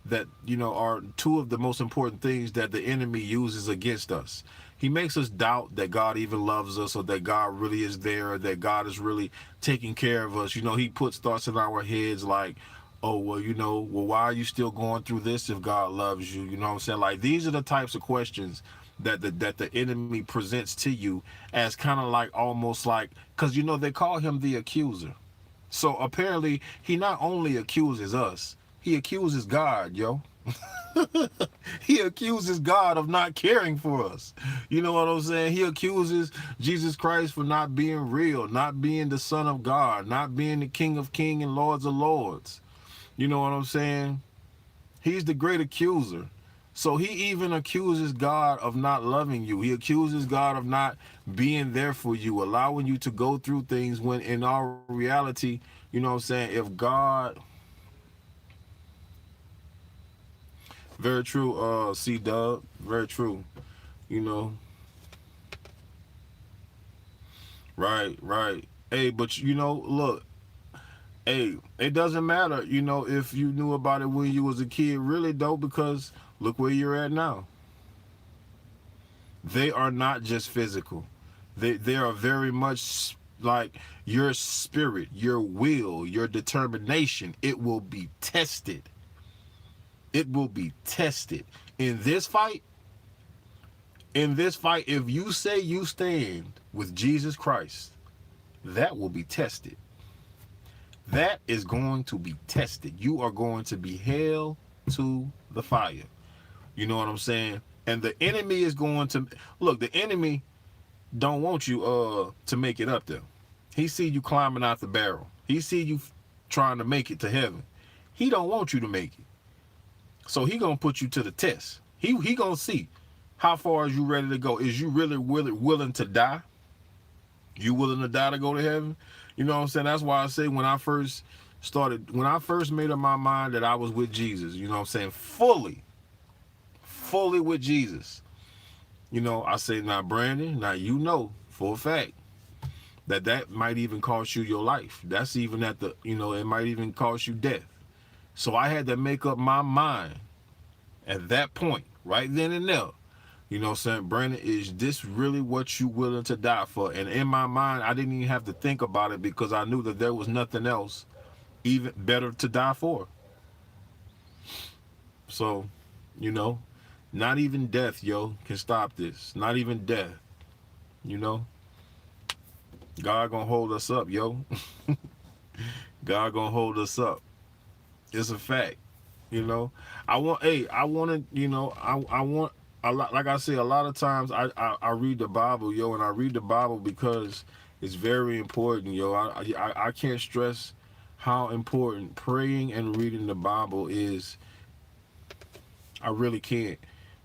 that, are two of the most important things that the enemy uses against us. He makes us doubt that God even loves us, or that God really is there, or that God is really taking care of us. He puts thoughts in our heads like, oh, well, why are you still going through this if God loves you? You know what I'm saying? Like, these are the types of questions that the enemy presents to you, as kind of like, almost like, because they call him the accuser. So apparently he not only accuses us, he accuses God, yo. He accuses God of not caring for us. You know what I'm saying? He accuses Jesus Christ for not being real, not being the Son of God, not being the King of Kings and Lords of Lords. You know what I'm saying? He's the great accuser. So he even accuses God of not loving you. He accuses God of not being there for you, allowing you to go through things, when in our reality, you know what I'm saying, if God, very true, C-Dub, very true, you know, right. Hey, but look, hey, it doesn't matter, if you knew about it when you was a kid, really though, because look where you're at now. They are not just physical. They are very much like your spirit, your will, your determination. It will be tested. It will be tested. In this fight, if you say you stand with Jesus Christ, that will be tested. That is going to be tested. You are going to be held to the fire. You know what I'm saying? And the enemy is going to look, the enemy don't want you to make it up there. He see you climbing out the barrel. He see you trying to make it to heaven. He don't want you to make it. So he gonna put you to the test. He gonna see how far is you ready to go. Is you really willing to die? You willing to die to go to heaven? You know what I'm saying? That's why I say when I first made up my mind that I was with Jesus, you know what I'm saying, fully with Jesus. I say, now Brandon, now for a fact that might even cost you your life. That's even it might even cost you death. So I had to make up my mind at that point, right then and there. You know what I'm saying? Brandon, is this really what you willing to die for? And in my mind, I didn't even have to think about it, because I knew that there was nothing else even better to die for. So, not even death, yo, can stop this. Not even death, you know? God gonna hold us up, yo. God gonna hold us up. It's a fact. You know, I want to, I want a lot. Like I say, a lot of times I read the Bible, yo, and I read the Bible because it's very important, yo. I can't stress how important praying and reading the Bible is. I really can't.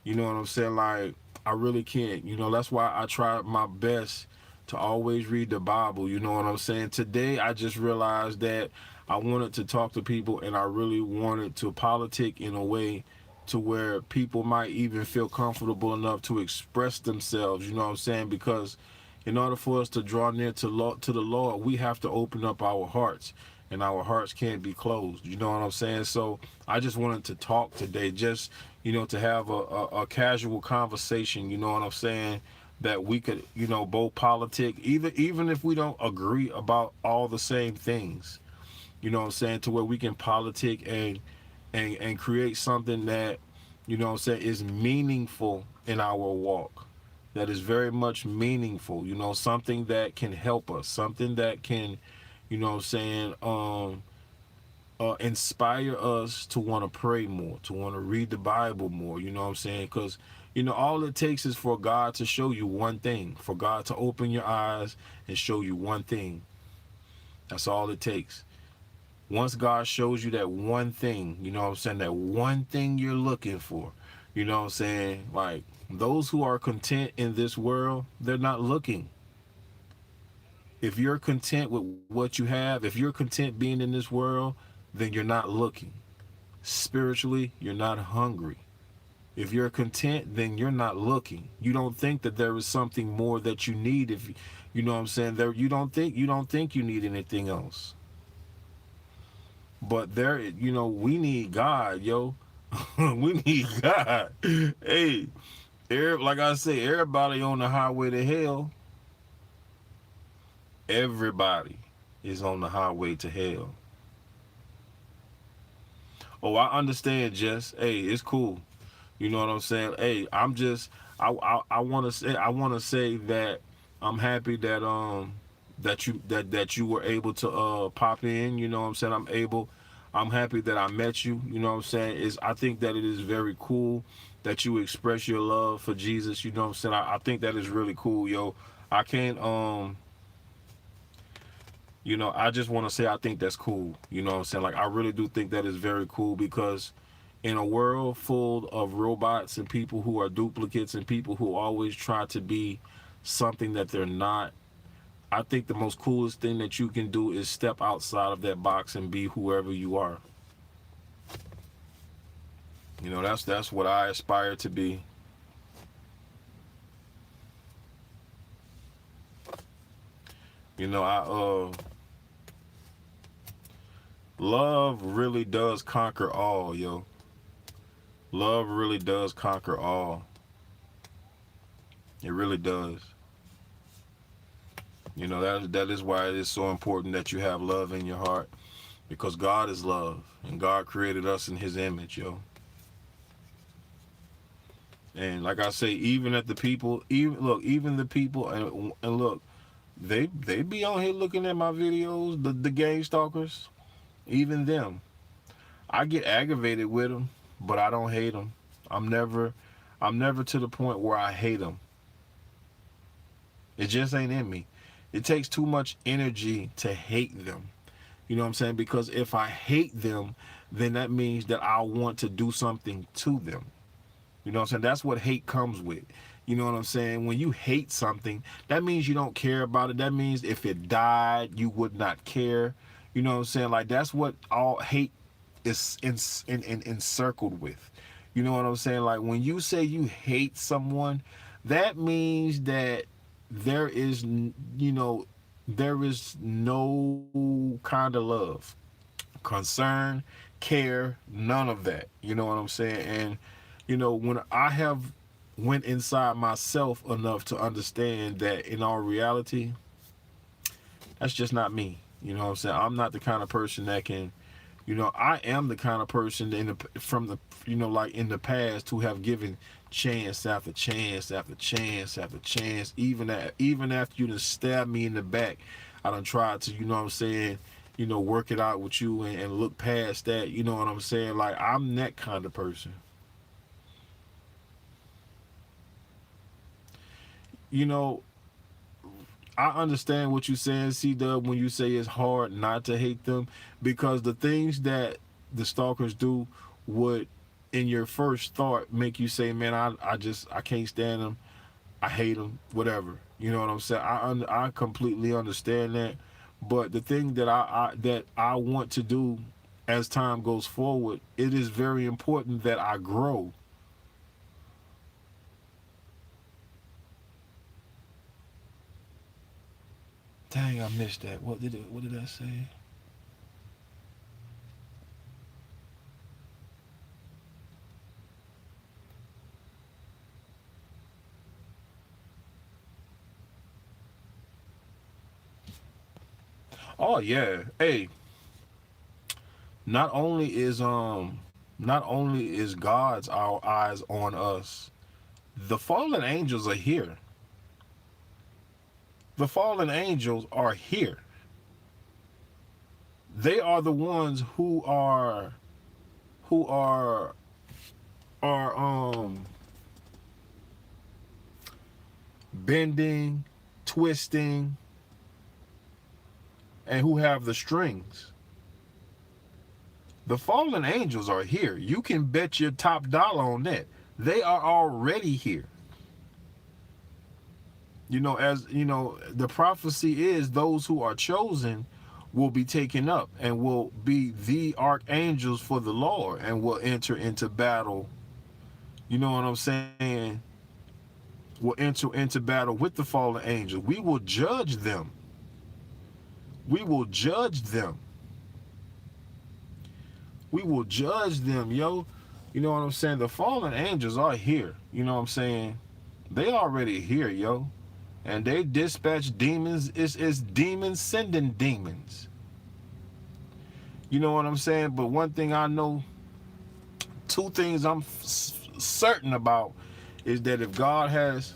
You know what I'm saying? Like, I really can't. You know, that's why I try my best to always read the Bible. You know what I'm saying? Today, I just realized that I wanted to talk to people and I really wanted to politic in a way to where people might even feel comfortable enough to express themselves. You know what I'm saying? Because in order for us to draw near to the Lord, we have to open up our hearts, and our hearts can't be closed. You know what I'm saying? So I just wanted to talk today, just to have a casual conversation. You know what I'm saying? That we could, both politic, even if we don't agree about all the same things. You know what I'm saying? To where we can politic and create something that, is meaningful in our walk, that is very much meaningful, something that can help us, something that can, inspire us to want to pray more, to want to read the Bible more, you know what I'm saying? Because, all it takes is for God to show you one thing, for God to open your eyes and show you one thing. That's all it takes. Once God shows you that one thing, you know what I'm saying, that one thing you're looking for, you know what I'm saying, like, those who are content in this world, they're not looking. If you're content with what you have, if you're content being in this world, then you're not looking. Spiritually, you're not hungry. If you're content, then you're not looking. You don't think that there is something more that you need. If you know what I'm saying, there you don't think you need anything else. But there, we need God, yo. We need God. Hey, like I say, everybody on the highway to hell. Everybody is on the highway to hell. Oh, I understand, Jess. Hey, it's cool. You know what I'm saying? Hey, I'm just I want to say that I'm happy that that you were able to pop in, you know what I'm saying? I'm happy that I met you, you know what I'm saying? I think that it is very cool that you express your love for Jesus, you know what I'm saying? I think that is really cool, yo. I can't I just want to say I think that's cool. You know what I'm saying? Like, I really do think that is very cool, because in a world full of robots and people who are duplicates and people who always try to be something that they're not, I think the most coolest thing that you can do is step outside of that box and be whoever you are. That's what I aspire to be. Love really does conquer all, yo. Love really does conquer all. It really does. That is why it is so important that you have love in your heart, because God is love and God created us in his image, yo. And like I say, even the people, even the people, and look, they be on here looking at my videos, the gang stalkers, even them. I get aggravated with them, but I don't hate them. I'm never to the point where I hate them. It just ain't in me. It takes too much energy to hate them. You know what I'm saying? Because if I hate them, then that means that I want to do something to them. You know what I'm saying? That's what hate comes with. You know what I'm saying? When you hate something, that means you don't care about it. That means if it died, you would not care. You know what I'm saying? Like, that's what all hate is encircled with. You know what I'm saying? Like, when you say you hate someone, that means that there is, there is no kind of love, concern, care, none of that. You know what I'm saying? And when I have went inside myself enough to understand that in all reality, that's just not me. You know what I'm saying? I'm not the kind of person that can, You know, I am the kind of person from the like in the past who have given chance after chance after chance after chance, even after you done stabbed me in the back. I done tried to, you know what I'm saying, work it out with you and look past that. You know what I'm saying? Like, I'm that kind of person. You know, I understand what you're saying, C Dub, when you say it's hard not to hate them, because the things that the stalkers do would, in your first thought, make you say, "Man, I can't stand them. I hate them. Whatever." You know what I'm saying? I completely understand that, but the thing that I want to do as time goes forward, it is very important that I grow. Dang, I missed that. What did I say? Oh yeah. Hey, not only is God's our eyes on us, the fallen angels are here. The fallen angels are here. They are the ones who are bending, twisting, and who have the strings. The fallen angels are here. You can bet your top dollar on that. They are already here. As you know, the prophecy is those who are chosen will be taken up and will be the archangels for the Lord and will enter into battle. You know what I'm saying? Will enter into battle with the fallen angels. We will judge them. We will judge them. We will judge them, yo. You know what I'm saying? The fallen angels are here. You know what I'm saying? They already here, yo. And they dispatch demons. It's demons sending demons. You know what I'm saying? But one thing I know, two things I'm certain about, is that if God has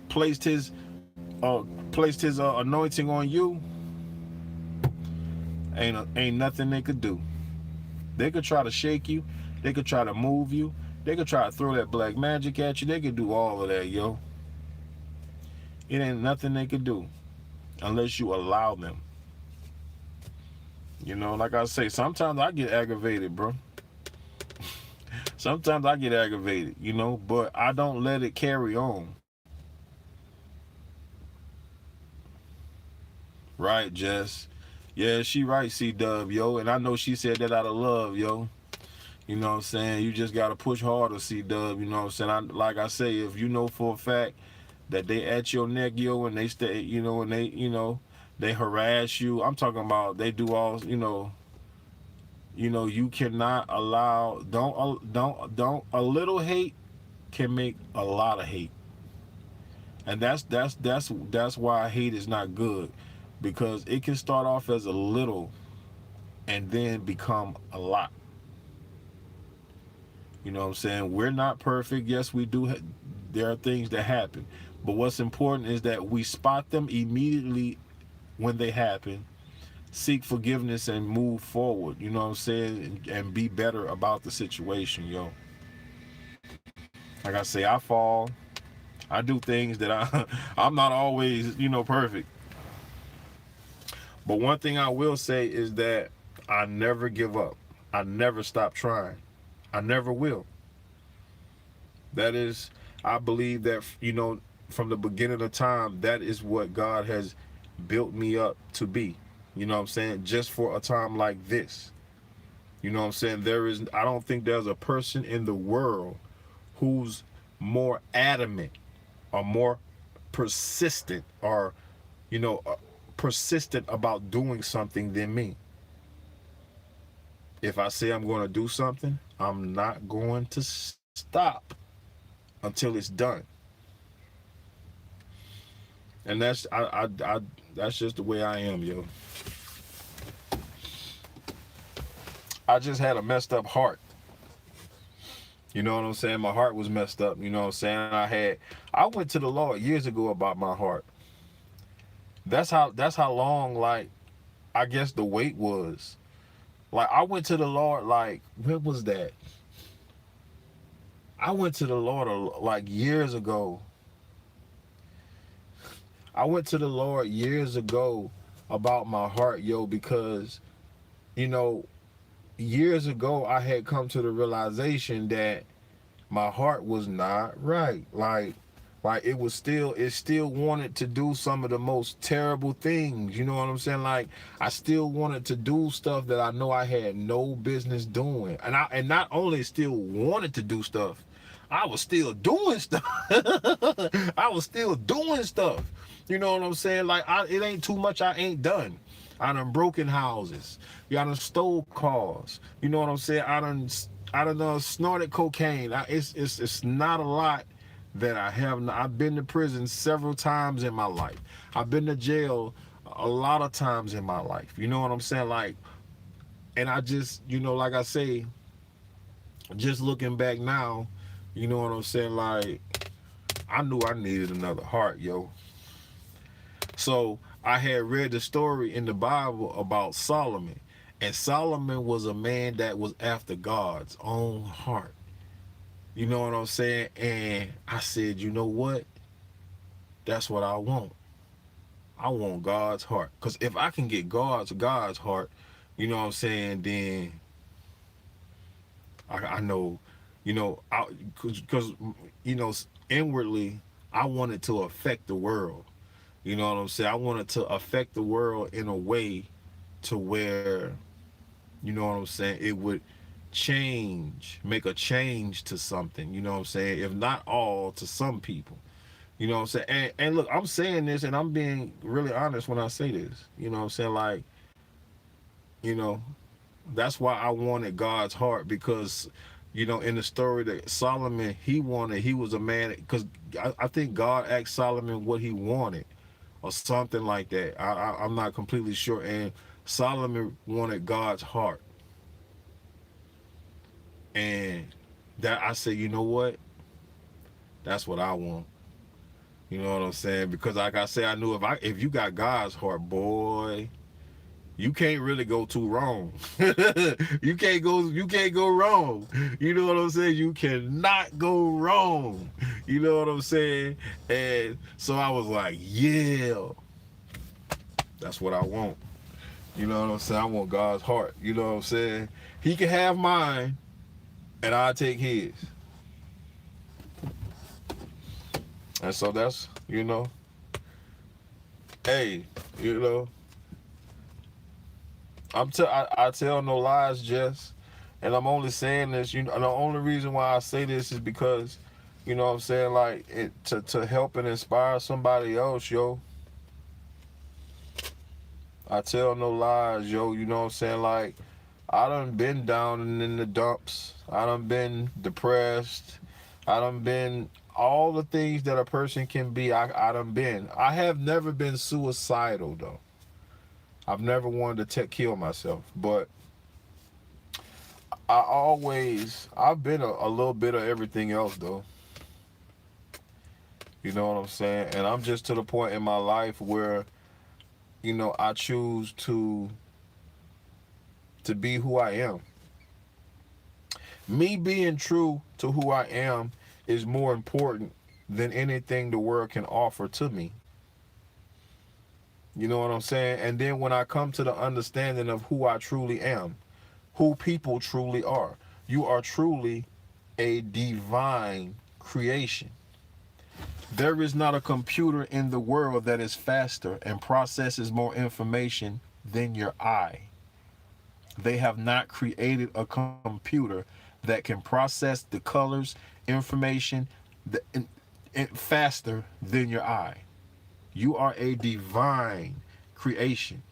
placed his anointing on you, ain't nothing they could do. They could try to shake you. They could try to move you. They could try to throw that black magic at you. They could do all of that, yo. It ain't nothing they could do unless you allow them. Like I say, sometimes I get aggravated, bro. Sometimes I get aggravated, but I don't let it carry on. Right, Jess. Yeah, she right, C-Dub, yo. And I know she said that out of love, yo. You know what I'm saying? You just got to push harder, C-Dub. You know what I'm saying? Like I say, if you know for a fact that they at your neck, yo, and they stay, and they harass you. I'm talking about they do all, you cannot allow, don't, a little hate can make a lot of hate. And that's why hate is not good, because it can start off as a little and then become a lot. You know what I'm saying? We're not perfect. Yes, we do. There are things that happen. But what's important is that we spot them immediately when they happen, seek forgiveness, and move forward. You know what I'm saying? And be better about the situation, yo. Like I say, I fall. I do things that I'm not always, perfect. But one thing I will say is that I never give up. I never stop trying. I never will. That is, I believe that, from the beginning of time, that is what God has built me up to be. You know what I'm saying? Just for a time like this. You know what I'm saying? I don't think there's a person in the world who's more adamant or more persistent or, persistent about doing something than me. If I say I'm going to do something, I'm not going to stop until it's done. And that's just the way I am, yo. I just had a messed up heart. You know what I'm saying? My heart was messed up. You know what I'm saying? I went to the Lord years ago about my heart. That's how long, like, I guess the wait was. Like, I went to the Lord, like, when was that? I went to the Lord like years ago. I went to the Lord years ago about my heart, yo, because, you know, years ago I had come to the realization that my heart was not right. Like it still wanted to do some of the most terrible things. You know what I'm saying? Like, I still wanted to do stuff that I know I had no business doing. And not only still wanted to do stuff, I was still doing stuff. I was still doing stuff. You know what I'm saying? Like, it ain't too much I ain't done. I done broken houses. I done stole cars. You know what I'm saying? I done snorted cocaine. It's not a lot that I have. I've been to prison several times in my life. I've been to jail a lot of times in my life. You know what I'm saying? Like, and I just, like I say, just looking back now, you know what I'm saying? Like, I knew I needed another heart, yo. So I had read the story in the Bible about Solomon. And Solomon was a man that was after God's own heart. You know what I'm saying? And I said, you know what? That's what I want. I want God's heart. Because if I can get God's heart, you know what I'm saying, then I know, because, inwardly, I wanted to affect the world. You know what I'm saying? I wanted to affect the world in a way to where, you know what I'm saying, it would make a change to something, you know what I'm saying? If not all, to some people. You know what I'm saying? And look, I'm saying this and I'm being really honest when I say this. You know what I'm saying? Like, you know, that's why I wanted God's heart, because, in the story that Solomon, he was a man, because I think God asked Solomon what he wanted or something like that. I'm not completely sure. And Solomon wanted God's heart. And that, I said, you know what? That's what I want. You know what I'm saying? Because like I said, I knew if you got God's heart, boy, you can't really go too wrong. You can't go wrong. You know what I'm saying? You cannot go wrong. You know what I'm saying? And so I was like, yeah, that's what I want. You know what I'm saying? I want God's heart. You know what I'm saying? He can have mine and I'll take his. And so that's, hey, you know, I tell no lies, Jess, and I'm only saying this. The only reason why I say this is because, you know what I'm saying, like, to help and inspire somebody else, yo. I tell no lies, yo. You know what I'm saying, like, I done been down and in the dumps. I done been depressed. I done been all the things that a person can be. I done been. I have never been suicidal though. I've never wanted to kill myself, but I've been a little bit of everything else though. You know what I'm saying? And I'm just to the point in my life where, I choose to be who I am. Me being true to who I am is more important than anything the world can offer to me. You know what I'm saying? And then when I come to the understanding of who I truly am, who people truly are, you are truly a divine creation. There is not a computer in the world that is faster and processes more information than your eye. They have not created a computer that can process the colors, information, faster than your eye. You are a divine creation.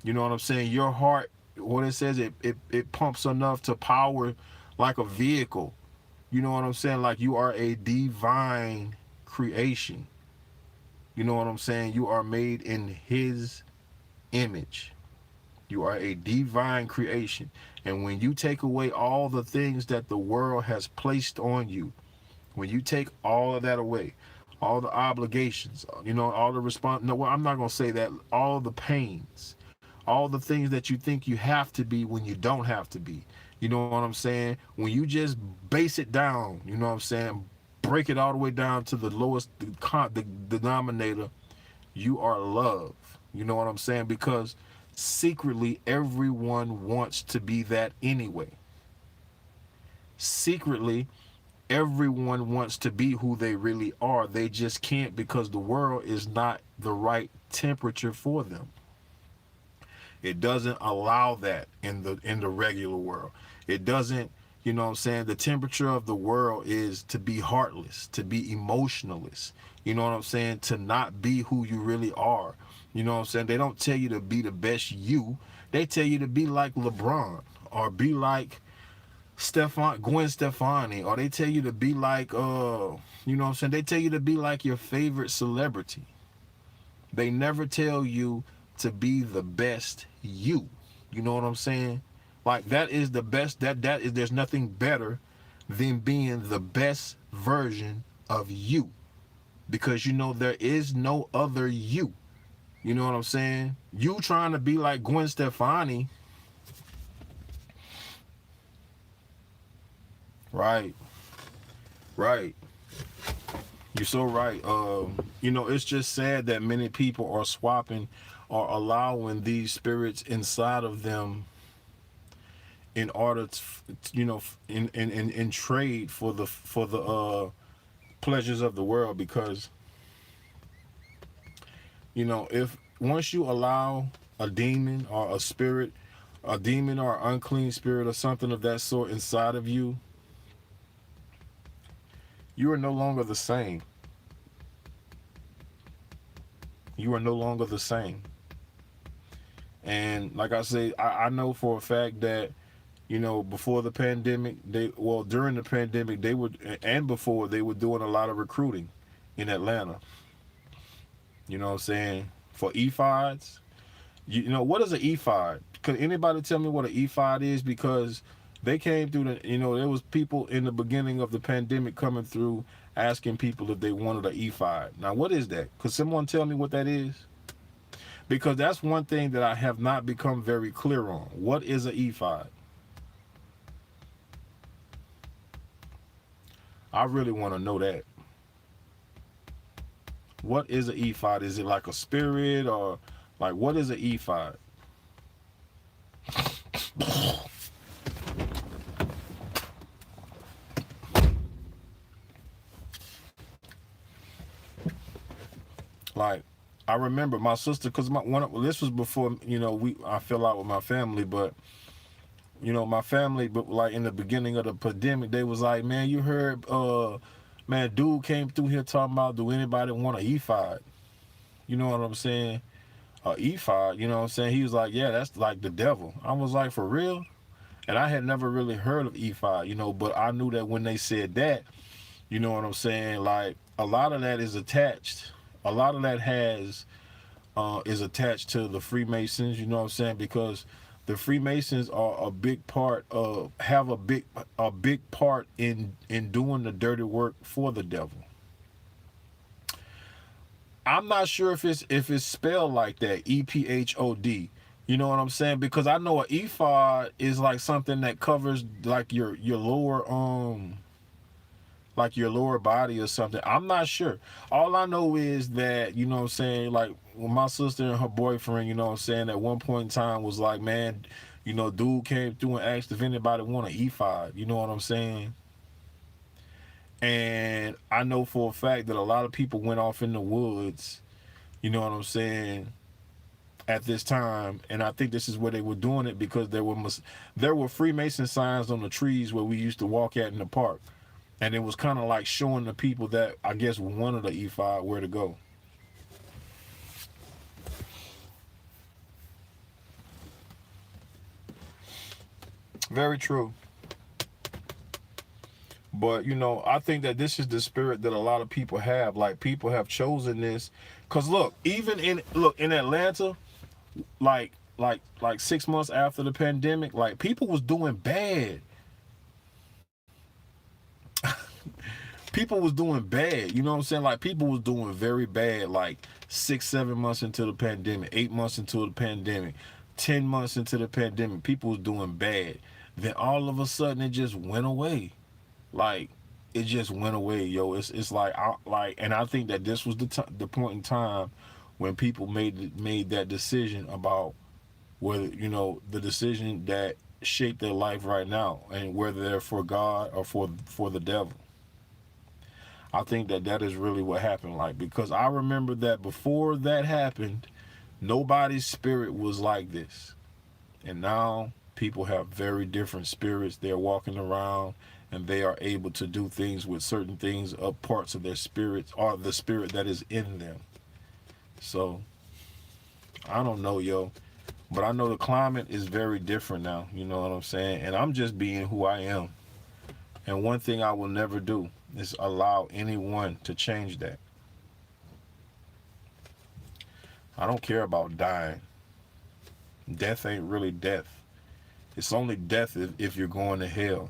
You know what I'm saying? Your heart, what it says, it pumps enough to power like a vehicle. You know what I'm saying? Like, you are a divine creation. You know what I'm saying? You are made in his image. You are a divine creation. And when you take away all the things that the world has placed on you, when you take all of that away, all the obligations, all the no, well, I'm not going to say that, all the pains, all the things that you think you have to be when you don't have to be. You know what I'm saying? When you just base it down, you know what I'm saying? Break it all the way down to the lowest the denominator, you are love. You know what I'm saying? Because secretly, everyone wants to be that anyway. Secretly, everyone wants to be who they really are. They just can't because the world is not the right temperature for them. It doesn't allow that in the regular world. It doesn't, you know what I'm saying? The temperature of the world is to be heartless, to be emotionless. You know what I'm saying? To not be who you really are. You know what I'm saying? They don't tell you to be the best you. They tell you to be like LeBron or be like Gwen Stefani, or they tell you to be like, you know what I'm saying? They tell you to be like your favorite celebrity. They never tell you to be the best you. You know what I'm saying? Like that is the best, that is, there's nothing better than being the best version of you, because you know there is no other you. You know what I'm saying? You trying to be like Gwen Stefani, right? You're so right. It's just sad that many people are swapping or allowing these spirits inside of them in order to, in trade for the pleasures of the world. Because if once you allow a demon or a demon or unclean spirit or something of that sort inside of you, you are no longer the same. You are no longer the same. And like I say, I know for a fact that, before the pandemic, during the pandemic, and before, they were doing a lot of recruiting in Atlanta. You know what I'm saying? For ephods. What is an ephod? Could anybody tell me what an ephod is? Because they came through there was people in the beginning of the pandemic coming through asking people if they wanted an ephod. Now, what is that? Could someone tell me what that is? Because that's one thing that I have not become very clear on. What is an ephod? I really want to know that. What is an ephod? Is it like a spirit, or like what is an ephod? Like, I remember my sister, because this was before I fell out with my family, but my family, but like in the beginning of the pandemic, they was like, man, you heard, man, dude came through here talking about, do anybody want an ephod? You know what I'm saying? A ephod, you know what I'm saying? He was like, yeah, that's like the devil. I was like, for real? And I had never really heard of ephod, but I knew that when they said that, you know what I'm saying? Like, a lot of that is attached. A lot of that is attached to the Freemasons, you know what I'm saying? Because the Freemasons are have a big part in doing the dirty work for the devil. I'm not sure if it's spelled like that, ephod. You know what I'm saying? Because I know an ephod is like something that covers like your lower body or something. I'm not sure. All I know is that, you know what I'm saying, like when my sister and her boyfriend, you know what I'm saying, at one point in time was like, man, dude came through and asked if anybody want an ephod. You know what I'm saying? And I know for a fact that a lot of people went off in the woods, you know what I'm saying, at this time. And I think this is where they were doing it, because there were Freemason signs on the trees where we used to walk at in the park. And it was kind of like showing the people that, I guess, wanted the ephod where to go. Very true. But, I think that this is the spirit that a lot of people have. Like, people have chosen this. Because, look, in Atlanta, like, like 6 months after the pandemic, like people was doing bad. People was doing bad. You know what I'm saying? Like people was doing very bad. Like 6, 7 months into the pandemic, 8 months into the pandemic, 10 months into the pandemic, people was doing bad. Then all of a sudden it just went away. Like it just went away, yo. It's like and I think that this was the point in time when people made that decision about whether, the decision that shaped their life right now, and whether they're for God or for the devil. I think that that is really what happened. Like, because I remember that before that happened, nobody's spirit was like this. And now people have very different spirits. They're walking around and they are able to do things with certain things of parts of their spirits, or the spirit that is in them. So I don't know, yo. But I know the climate is very different now. You know what I'm saying? And I'm just being who I am. And one thing I will never do is allow anyone to change that. I don't care about dying. Death ain't really death. It's only death if you're going to hell.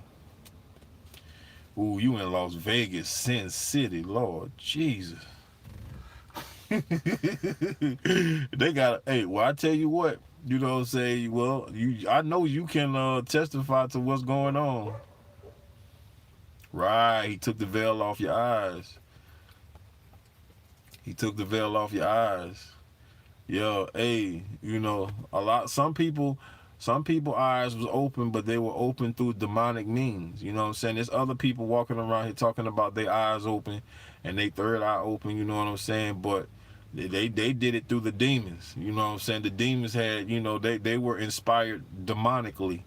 Ooh, you in Las Vegas, Sin City, Lord Jesus. They got, hey, well, I tell you what, you know what I'm saying? Well, I know you can testify to what's going on. Right, he took the veil off your eyes. He took the veil off your eyes. Yo, hey, some people eyes was open, but they were open through demonic means. You know what I'm saying? There's other people walking around here talking about their eyes open and they third eye open, you know what I'm saying? But they did it through the demons. You know what I'm saying? The demons had, they were inspired demonically.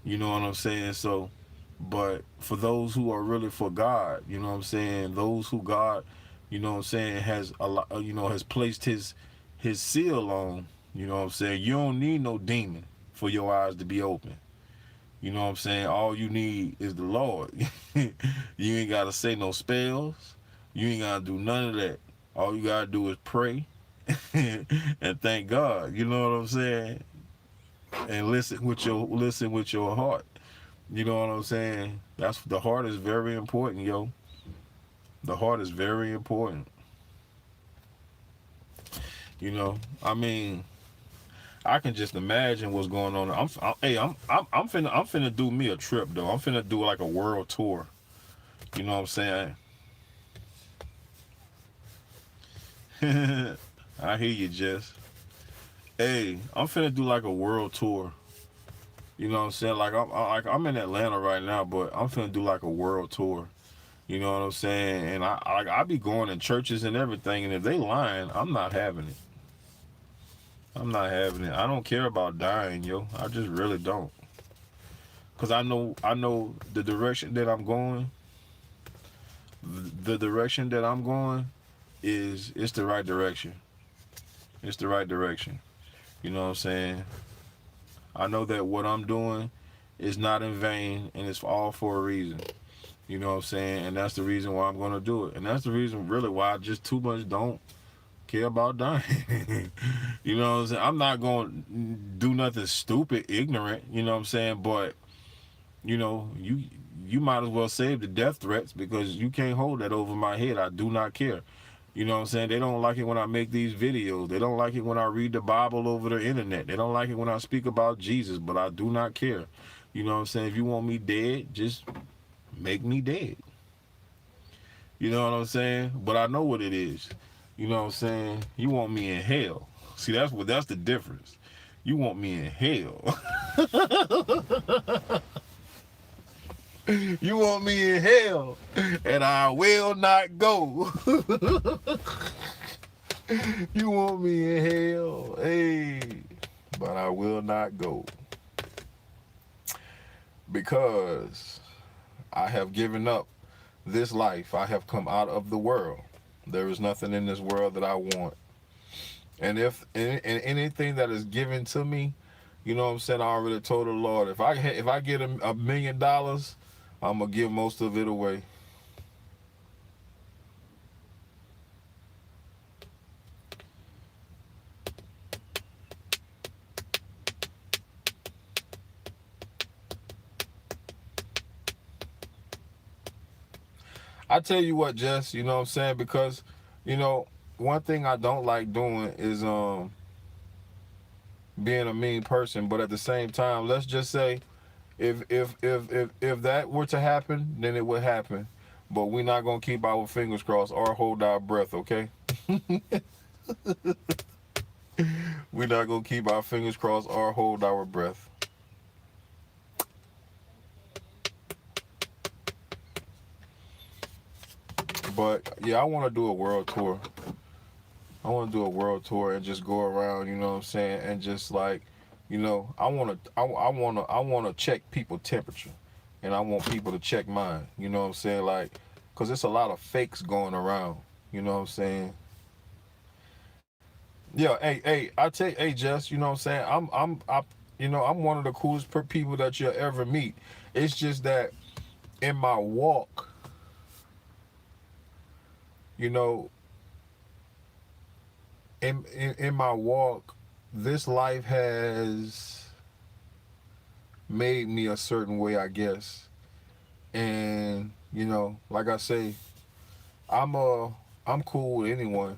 You know what I'm saying? So, but for those who are really for God, you know what I'm saying? Those who God, you know what I'm saying, has a lot, has placed his seal on, you know what I'm saying? You don't need no demon for your eyes to be open. You know what I'm saying? All you need is the Lord. You ain't got to say no spells. You ain't got to do none of that. All you got to do is pray and thank God. You know what I'm saying? And listen with your heart. You know what I'm saying? The heart is very important, yo. The heart is very important. I mean, I can just imagine what's going on. I'm finna do me a trip though. I'm finna do like a world tour. You know what I'm saying? I hear you, Jess. Hey, I'm finna do like a world tour. You know what I'm saying? Like I'm in Atlanta right now, but I'm finna do like a world tour. You know what I'm saying? And I be going in churches and everything, and if they lying, I'm not having it. I'm not having it. I don't care about dying, yo. I just really don't. Cause I know the direction that I'm going. The direction that I'm going it's the right direction. It's the right direction. You know what I'm saying? I know that what I'm doing is not in vain, and it's all for a reason. You know what I'm saying? And that's the reason why I'm gonna do it. And that's the reason really why I just too much don't care about dying. You know what I'm saying? I'm not gonna do nothing stupid, ignorant, you know what I'm saying? But you might as well save the death threats, because you can't hold that over my head. I do not care. You know what I'm saying? They don't like it when I make these videos. They don't like it when I read the Bible over the internet. They don't like it when I speak about Jesus, but I do not care. You know what I'm saying? If you want me dead, just make me dead. You know what I'm saying? But I know what it is. You know what I'm saying? You want me in hell. See, that's the difference. You want me in hell. You want me in hell, and I will not go. You want me in hell, hey, but I will not go. Because I have given up this life. I have come out of the world. There is nothing in this world that I want. And if anything that is given to me, you know what I'm saying, I already told the Lord, if I get $1 million, I'm gonna give most of it away. I tell you what, Jess, you know what I'm saying? Because, you know, one thing I don't like doing is being a mean person, but at the same time, let's just say if that were to happen, then it would happen. But we're not gonna keep our fingers crossed or hold our breath, okay? We're not gonna keep our fingers crossed or hold our breath. But yeah, I want to do a world tour. I want to do a world tour and just go around, you know what I'm saying, and just like, I want to check people temperature, and I want people to check mine. You know what I'm saying, like, cause it's a lot of fakes going around. You know what I'm saying. Yeah, hey Jess, you know what I'm saying. I'm one of the coolest people that you'll ever meet. It's just that in my walk, you know, in my walk, this life has made me a certain way, I guess. And like I say, I'm uh I'm cool with anyone.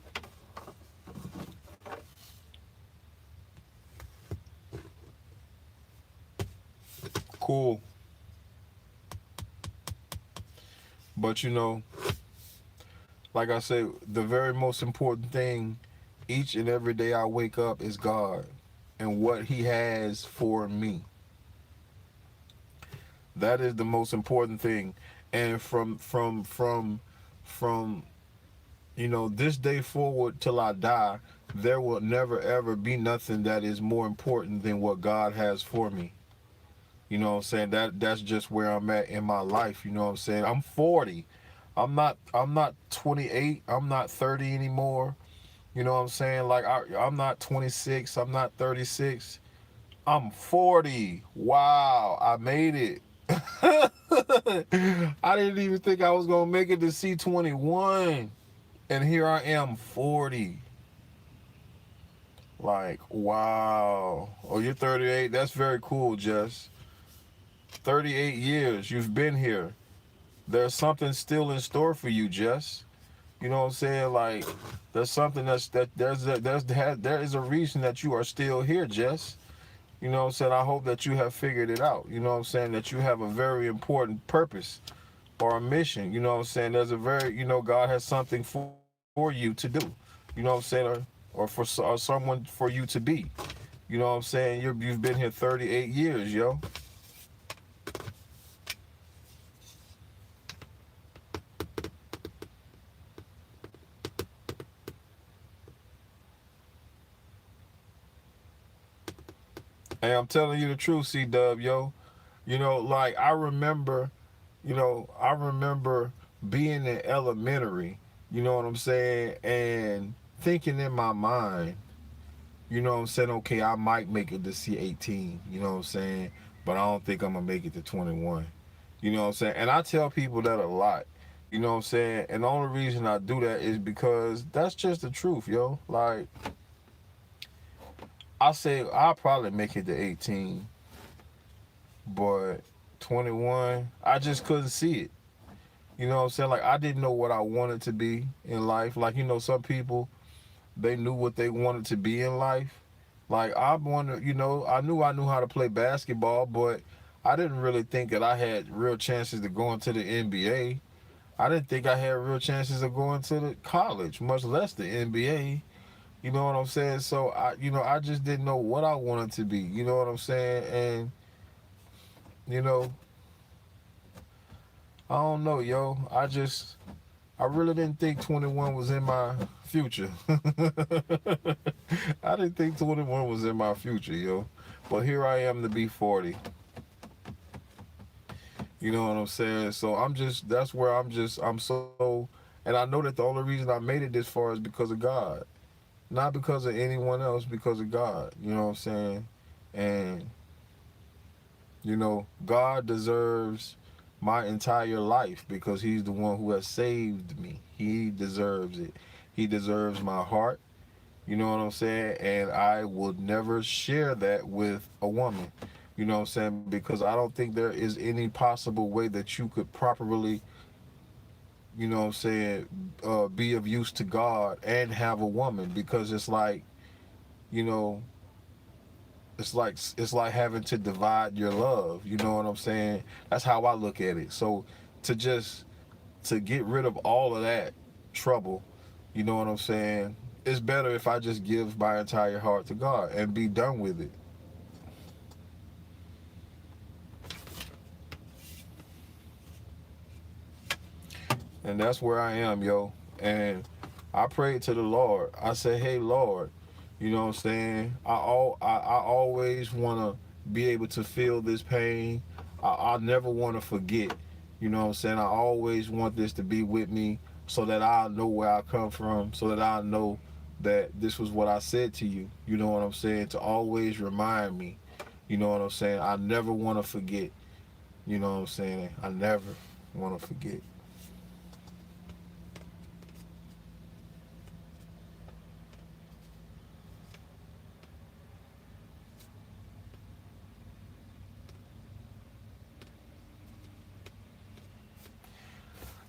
Cool. But like I say, the very most important thing each and every day I wake up is God and what He has for me. That is the most important thing. And from this day forward till I die, there will never ever be nothing that is more important than what God has for me. You know what I'm saying? That's just where I'm at in my life, you know what I'm saying? I'm 40. I'm not 28. I'm not 30 anymore. You know what I'm saying? Like I'm not 26. I'm not 36. I'm 40. Wow, I made it. I didn't even think I was gonna make it to C21, and here I am, 40. Like, wow. Oh, you're 38. That's very cool, Jess. 38 years you've been here. There's something still in store for you, Jess. You know what I'm saying? Like, there's something there is a reason that you are still here, Jess. You know what I'm saying? I hope that you have figured it out. You know what I'm saying? That you have a very important purpose or a mission. You know what I'm saying? There's a very, God has something for you to do. You know what I'm saying? Or or someone for you to be. You know what I'm saying? You've been here 38 years, yo. Hey, I'm telling you the truth, C Dub, yo. Like I remember being in elementary, you know what I'm saying, and thinking in my mind, you know what I'm saying, okay, I might make it to C18, you know what I'm saying, but I don't think I'm gonna make it to 21. You know what I'm saying? And I tell people that a lot. You know what I'm saying? And the only reason I do that is because that's just the truth, yo. Like, I say I'll probably make it to 18, but 21, I just couldn't see it. You know what I'm saying? Like, I didn't know what I wanted to be in life. Like, some people, they knew what they wanted to be in life. Like, I knew how to play basketball, but I didn't really think that I had real chances to go into the NBA. I didn't think I had real chances of going to the college, much less the NBA. You know what I'm saying? So I just didn't know what I wanted to be. You know what I'm saying? And you know, I don't know, yo. I really didn't think 21 was in my future. I didn't think 21 was in my future, yo. But here I am to be 40. You know what I'm saying? So that's where I'm so, and I know that the only reason I made it this far is because of God. Not because of anyone else, because of God. You know what I'm saying? And, God deserves my entire life because He's the one who has saved me. He deserves it. He deserves my heart. You know what I'm saying? And I would never share that with a woman. You know what I'm saying? Because I don't think there is any possible way that you could properly you know what I'm saying, be of use to God and have a woman, because it's like, you know, it's like having to divide your love. You know what I'm saying? That's how I look at it. So to just to get rid of all of that trouble, you know what I'm saying? It's better if I just give my entire heart to God and be done with it. And that's where I am, yo. And I prayed to the Lord. I said, "Hey, Lord, you know what I'm saying? I always want to be able to feel this pain. I never want to forget. You know what I'm saying? I always want this to be with me, so that I know where I come from, so that I know that this was what I said to you. You know what I'm saying? To always remind me. You know what I'm saying? I never want to forget. You know what I'm saying? I never want to forget."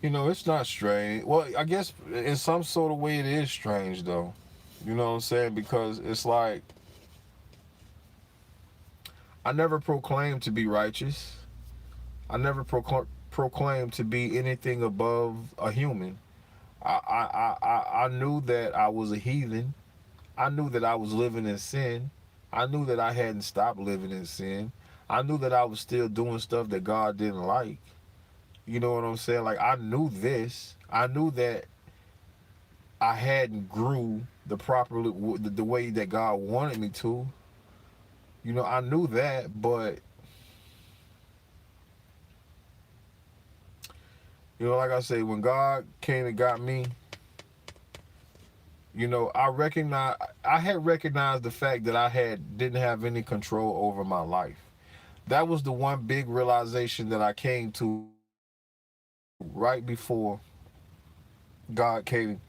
You know, it's not strange. Well, I guess in some sort of way it is strange, though. You know what I'm saying? Because it's like, I never proclaimed to be righteous. I never proclaimed to be anything above a human. I knew that I was a heathen. I knew that I was living in sin. I knew that I hadn't stopped living in sin. I knew that I was still doing stuff that God didn't like. You know what I'm saying? Like, I knew this. I knew that I hadn't grew the way that God wanted me to. You know, I knew that, but you know, like I say, when God came and got me, you know, I had recognized the fact that didn't have any control over my life. That was the one big realization that I came to right before God came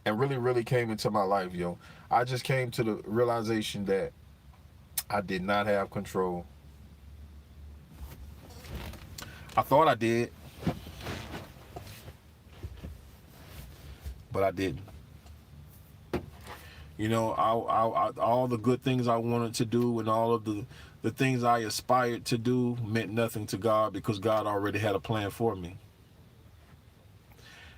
and really came into my life, yo. I just came to the realization that I did not have control. I thought I did, but I didn't. You know, all the good things I wanted to do and all of the things I aspired to do meant nothing to God, because God already had a plan for me.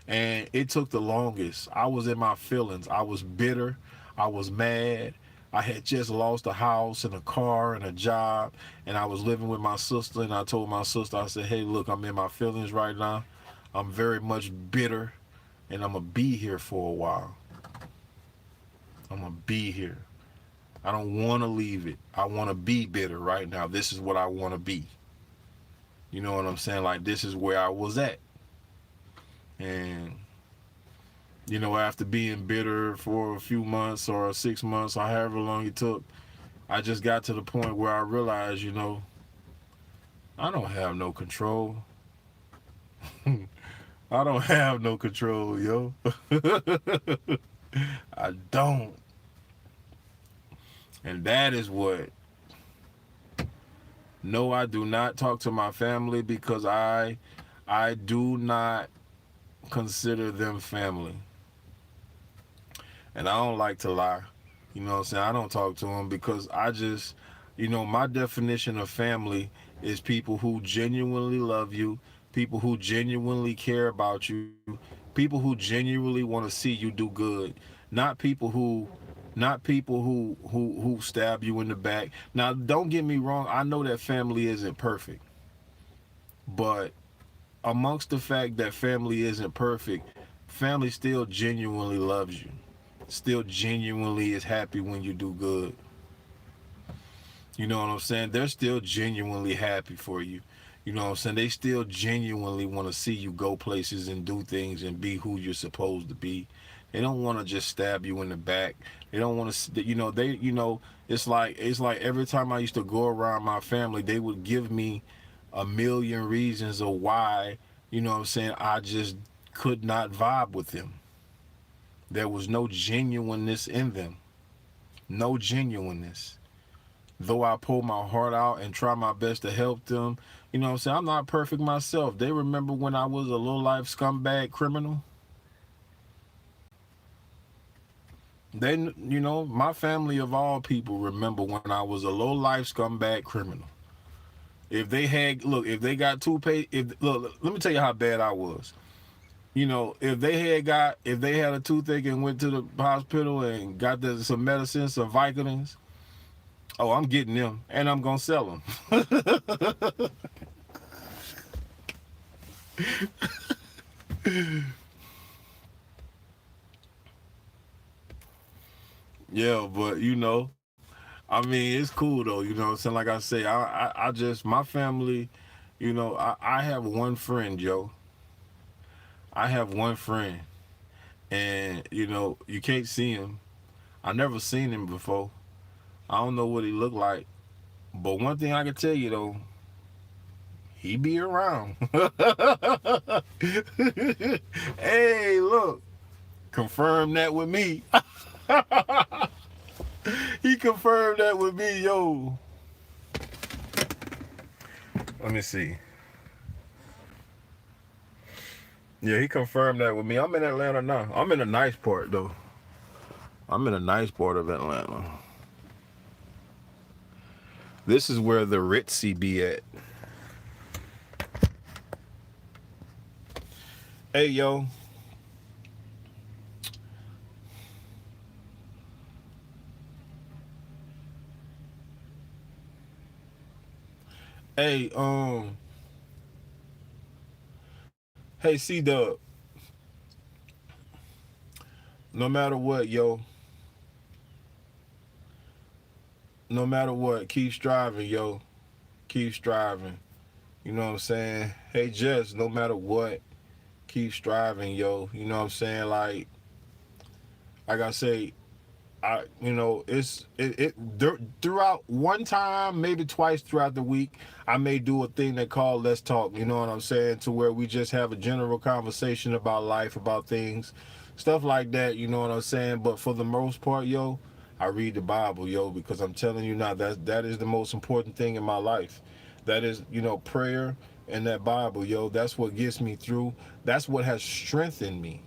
And it took the longest. I was in my feelings. I was bitter. I was mad. I had just lost a house and a car and a job, and I was living with my sister. And I told my sister, I said, "Hey, look, I'm in my feelings right now. I'm very much bitter, and I'm gonna be here for a while. I'm gonna be here. I don't want to leave it. I want to be bitter right now. This is what I want to be." You know what I'm saying? Like, this is where I was at. And, you know, after being bitter for a few months or 6 months or however long it took, I just got to the point where I realized, you know, I don't have no control. I don't have no control, yo. I don't. And that is what. No, I do not talk to my family, because I do not consider them family. And I don't like to lie. You know what I'm saying? I don't talk to them because I just, you know, my definition of family is people who genuinely love you, people who genuinely care about you, people who genuinely want to see you do good, not people who who stab you in the back. Now, don't get me wrong, I know that family isn't perfect. But amongst the fact that family isn't perfect, family still genuinely loves you. Still genuinely is happy when you do good. You know what I'm saying? They're still genuinely happy for you. You know what I'm saying? They still genuinely want to see you go places and do things and be who you're supposed to be. They don't want to just stab you in the back. They don't want to, you know, it's like every time I used to go around my family, they would give me a million reasons of why, you know what I'm saying, I just could not vibe with them. There was no genuineness in them. No genuineness. Though I pull my heart out and try my best to help them, You know what I'm saying? I'm not perfect myself. They remember when I was a low life scumbag criminal. They, you know, my family of all people remember when I was a low life scumbag criminal. If they had, look, if they got toothpaste, if look, let me tell you how bad I was. You know, if they had a toothache and went to the hospital and got some medicine, some Vicodins, oh, I'm getting them and I'm gonna sell them. Yeah, but you know, I mean, it's cool though. You know what I'm saying? Like I say, I just, my family, you know, I have one friend, Joe. I have one friend, and you know, you can't see him. I never seen him before. I don't know what he looked like, but one thing I can tell you though, he be around. Hey, look, confirm that with me. He confirmed that with me, yo. Let me see. Yeah, he confirmed that with me. I'm in Atlanta now. I'm in a nice part though. I'm in a nice part of Atlanta. This is where the Ritzy be at. Hey, yo. Hey, hey, C-Dub. No matter what, yo. No matter what, keep striving, yo. Keep striving. You know what I'm saying? Hey, Jess, no matter what, keep striving, yo. You know what I'm saying? Like I say, you know, throughout one time, maybe twice throughout the week, I may do a thing they call Let's Talk. You know what I'm saying? To where we just have a general conversation about life, about things, stuff like that. You know what I'm saying? But for the most part, yo, I read the Bible, yo, because I'm telling you now that is the most important thing in my life. That is, you know, prayer and that Bible, yo. That's what gets me through. That's what has strengthened me.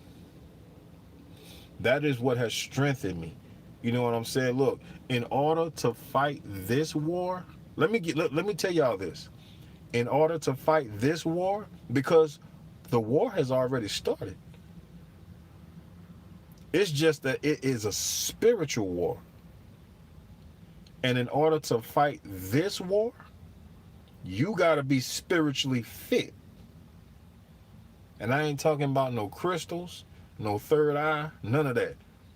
That is what has strengthened me. You know what I'm saying? Look, in order to fight this war, let me tell y'all this. In order to fight this war, because the war has already started. It's just that it is a spiritual war. And in order to fight this war, you got to be spiritually fit. And I ain't talking about no crystals, no third eye, none of that.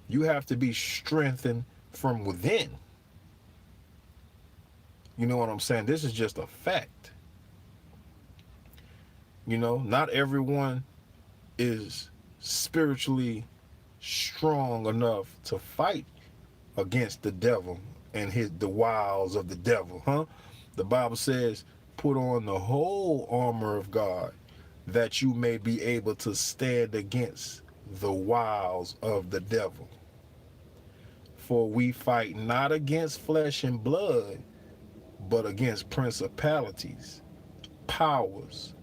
You have to be strengthened from within. You know what I'm saying? This is just a fact. You know, not everyone is spiritually strong enough to fight against the devil and the wiles of the devil, huh? The Bible says, put on the whole armor of God that you may be able to stand against the wiles of the devil. For we fight not against flesh and blood, but against principalities, powers,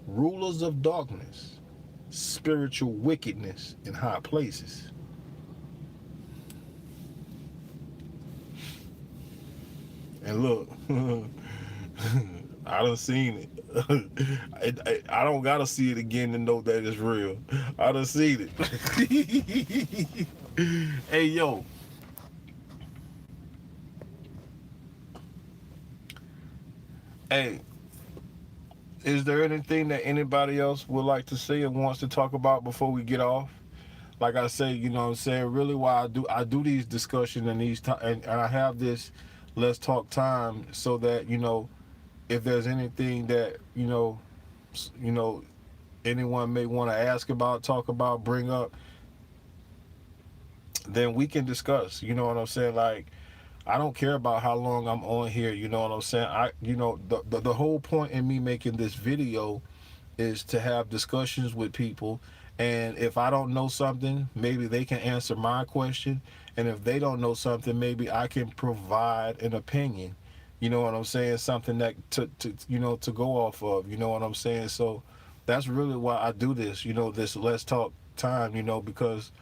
rulers of darkness, spiritual wickedness in high places. And look, I done seen it. I don't gotta see it again to know that it's real. I done seen it. Hey, yo. Hey, is there anything that anybody else would like to say and wants to talk about before we get off? Like I say, you know what I'm saying, really why I do these discussions and and I have this let's talk time so that, you know, if there's anything that, you know, anyone may want to ask about, talk about, bring up, then we can discuss. You know what I'm saying? Like, I don't care about how long I'm on here. You know what I'm saying? You know, the whole point in me making this video is to have discussions with people. And if I don't know something, maybe they can answer my question. And if they don't know something, maybe I can provide an opinion. You know what I'm saying? Something that to go off of. You know what I'm saying? So that's really why I do this. This Let's Talk time. Because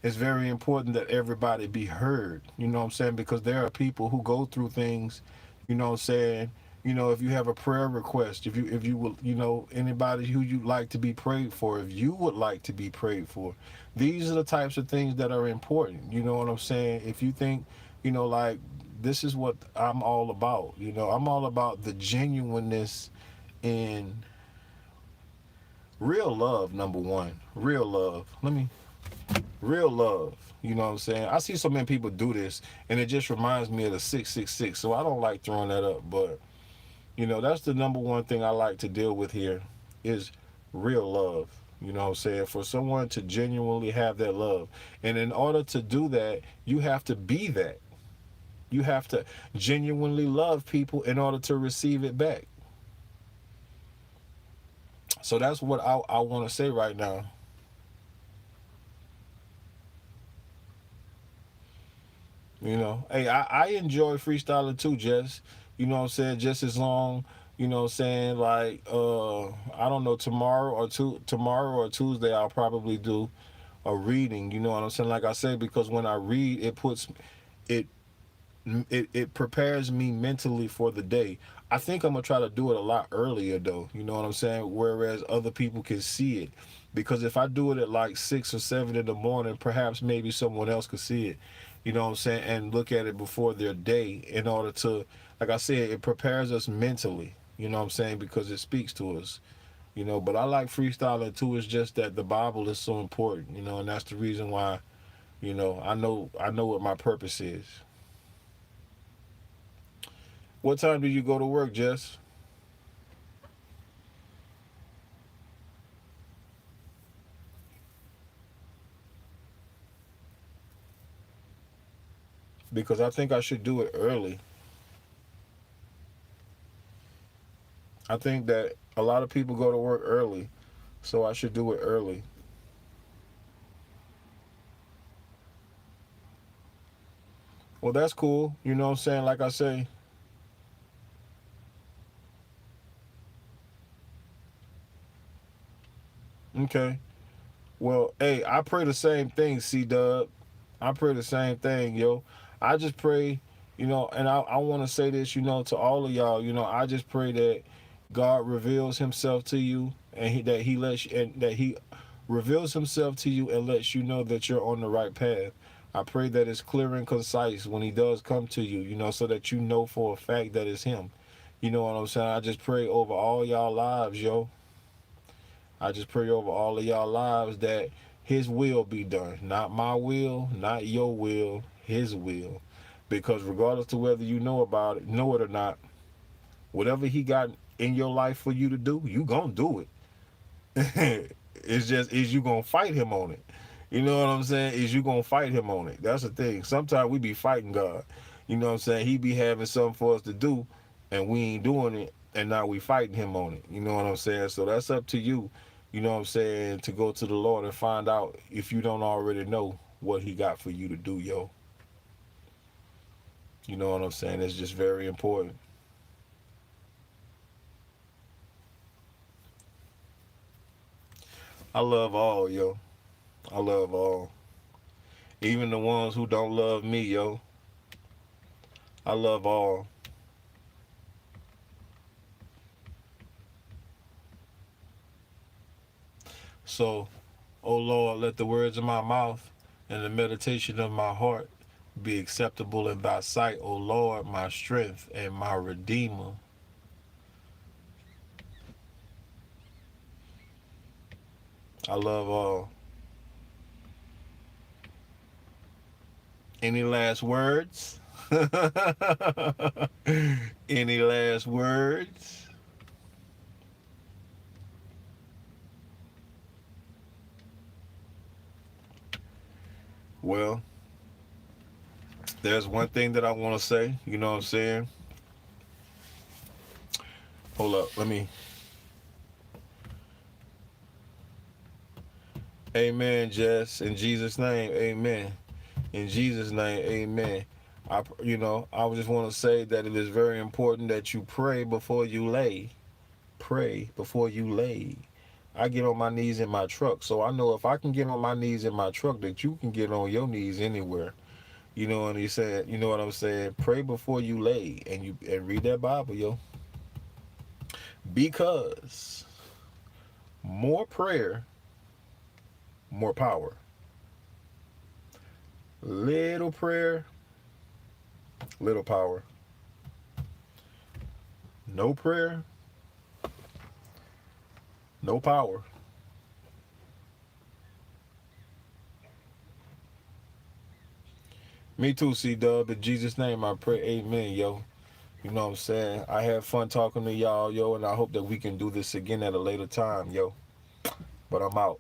it's very important that everybody be heard. You know what I'm saying? Because there are people who go through things. You know what I'm saying? If you have a prayer request, if you will, anybody who you like to be prayed for, if you would like to be prayed for, these are the types of things that are important. You know what I'm saying? If you think, like, this is what I'm all about. I'm all about the genuineness in real love. Number one, real love. Real love. You know what I'm saying? I see so many people do this, and it just reminds me of the 666. So I don't like throwing that up, but that's the number one thing I like to deal with here is real love. You know what I'm saying? For someone to genuinely have that love. And in order to do that, you have to be that. You have to genuinely love people in order to receive it back. So that's what I want to say right now. Hey, I enjoy freestyling too, Jess. You know what I'm saying? Just as long, what I'm saying, like, I don't know, tomorrow or Tuesday I'll probably do a reading. You know what I'm saying? Like I said, because when I read, it it prepares me mentally for the day. I think I'm gonna try to do it a lot earlier though. You know what I'm saying? Whereas other people can see it, because if I do it at like 6 or 7 in the morning, perhaps maybe someone else could see it. You know what I'm saying? And look at it before their day, in order to, like I said, it prepares us mentally. You know what I'm saying? Because it speaks to us. But I like freestyling too. It's just that the Bible is so important. And that's the reason why. I know what my purpose is. What time do you go to work, Jess? Because I think I should do it early. I think that a lot of people go to work early, so I should do it early. Well, that's cool. You know what I'm saying? Like I say, okay. Well, hey, I pray the same thing, C Dub. I pray the same thing, yo. I just pray, and I want to say this, to all of y'all. I just pray that God reveals Himself to you, and that He lets you, and that He reveals Himself to you and lets you know that you're on the right path. I pray that it's clear and concise when He does come to you, so that you know for a fact that it's Him. You know what I'm saying? I just pray over all y'all lives, yo. I just pray over all of y'all lives that His will be done. Not my will, not your will, His will. Because regardless to whether you know it or not, whatever He got in your life for you to do, you gonna do it. Is you gonna fight Him on it. You know what I'm saying? Is you gonna fight Him on it. That's the thing. Sometimes we be fighting God. You know what I'm saying? He be having something for us to do, and we ain't doing it, and now we fighting Him on it. You know what I'm saying? So that's up to you. You know what I'm saying? To go to the Lord and find out, if you don't already know, what He got for you to do, yo. You know what I'm saying? It's just very important. I love all, yo. I love all. Even the ones who don't love me, yo. I love all. So, O Lord, let the words of my mouth and the meditation of my heart be acceptable in thy sight, O Lord, my strength and my redeemer. I love all. Any last words? Any last words? Well, there's one thing that I want to say. You know what I'm saying? Hold up. Let me. Amen, Jess. In Jesus' name, amen. In Jesus' name, amen. I just want to say that it is very important that you pray before you lay. Pray before you lay. I get on my knees in my truck, so I know if I can get on my knees in my truck, that you can get on your knees anywhere. You know what he said? You know what I'm saying? Pray before you lay, and read that Bible, yo. Because more prayer, more power. Little prayer, little power. No prayer, no power. Me too, C Dub. In Jesus' name I pray, amen, yo. You know what I'm saying? I had fun talking to y'all, yo, and I hope that we can do this again at a later time, yo. But I'm out.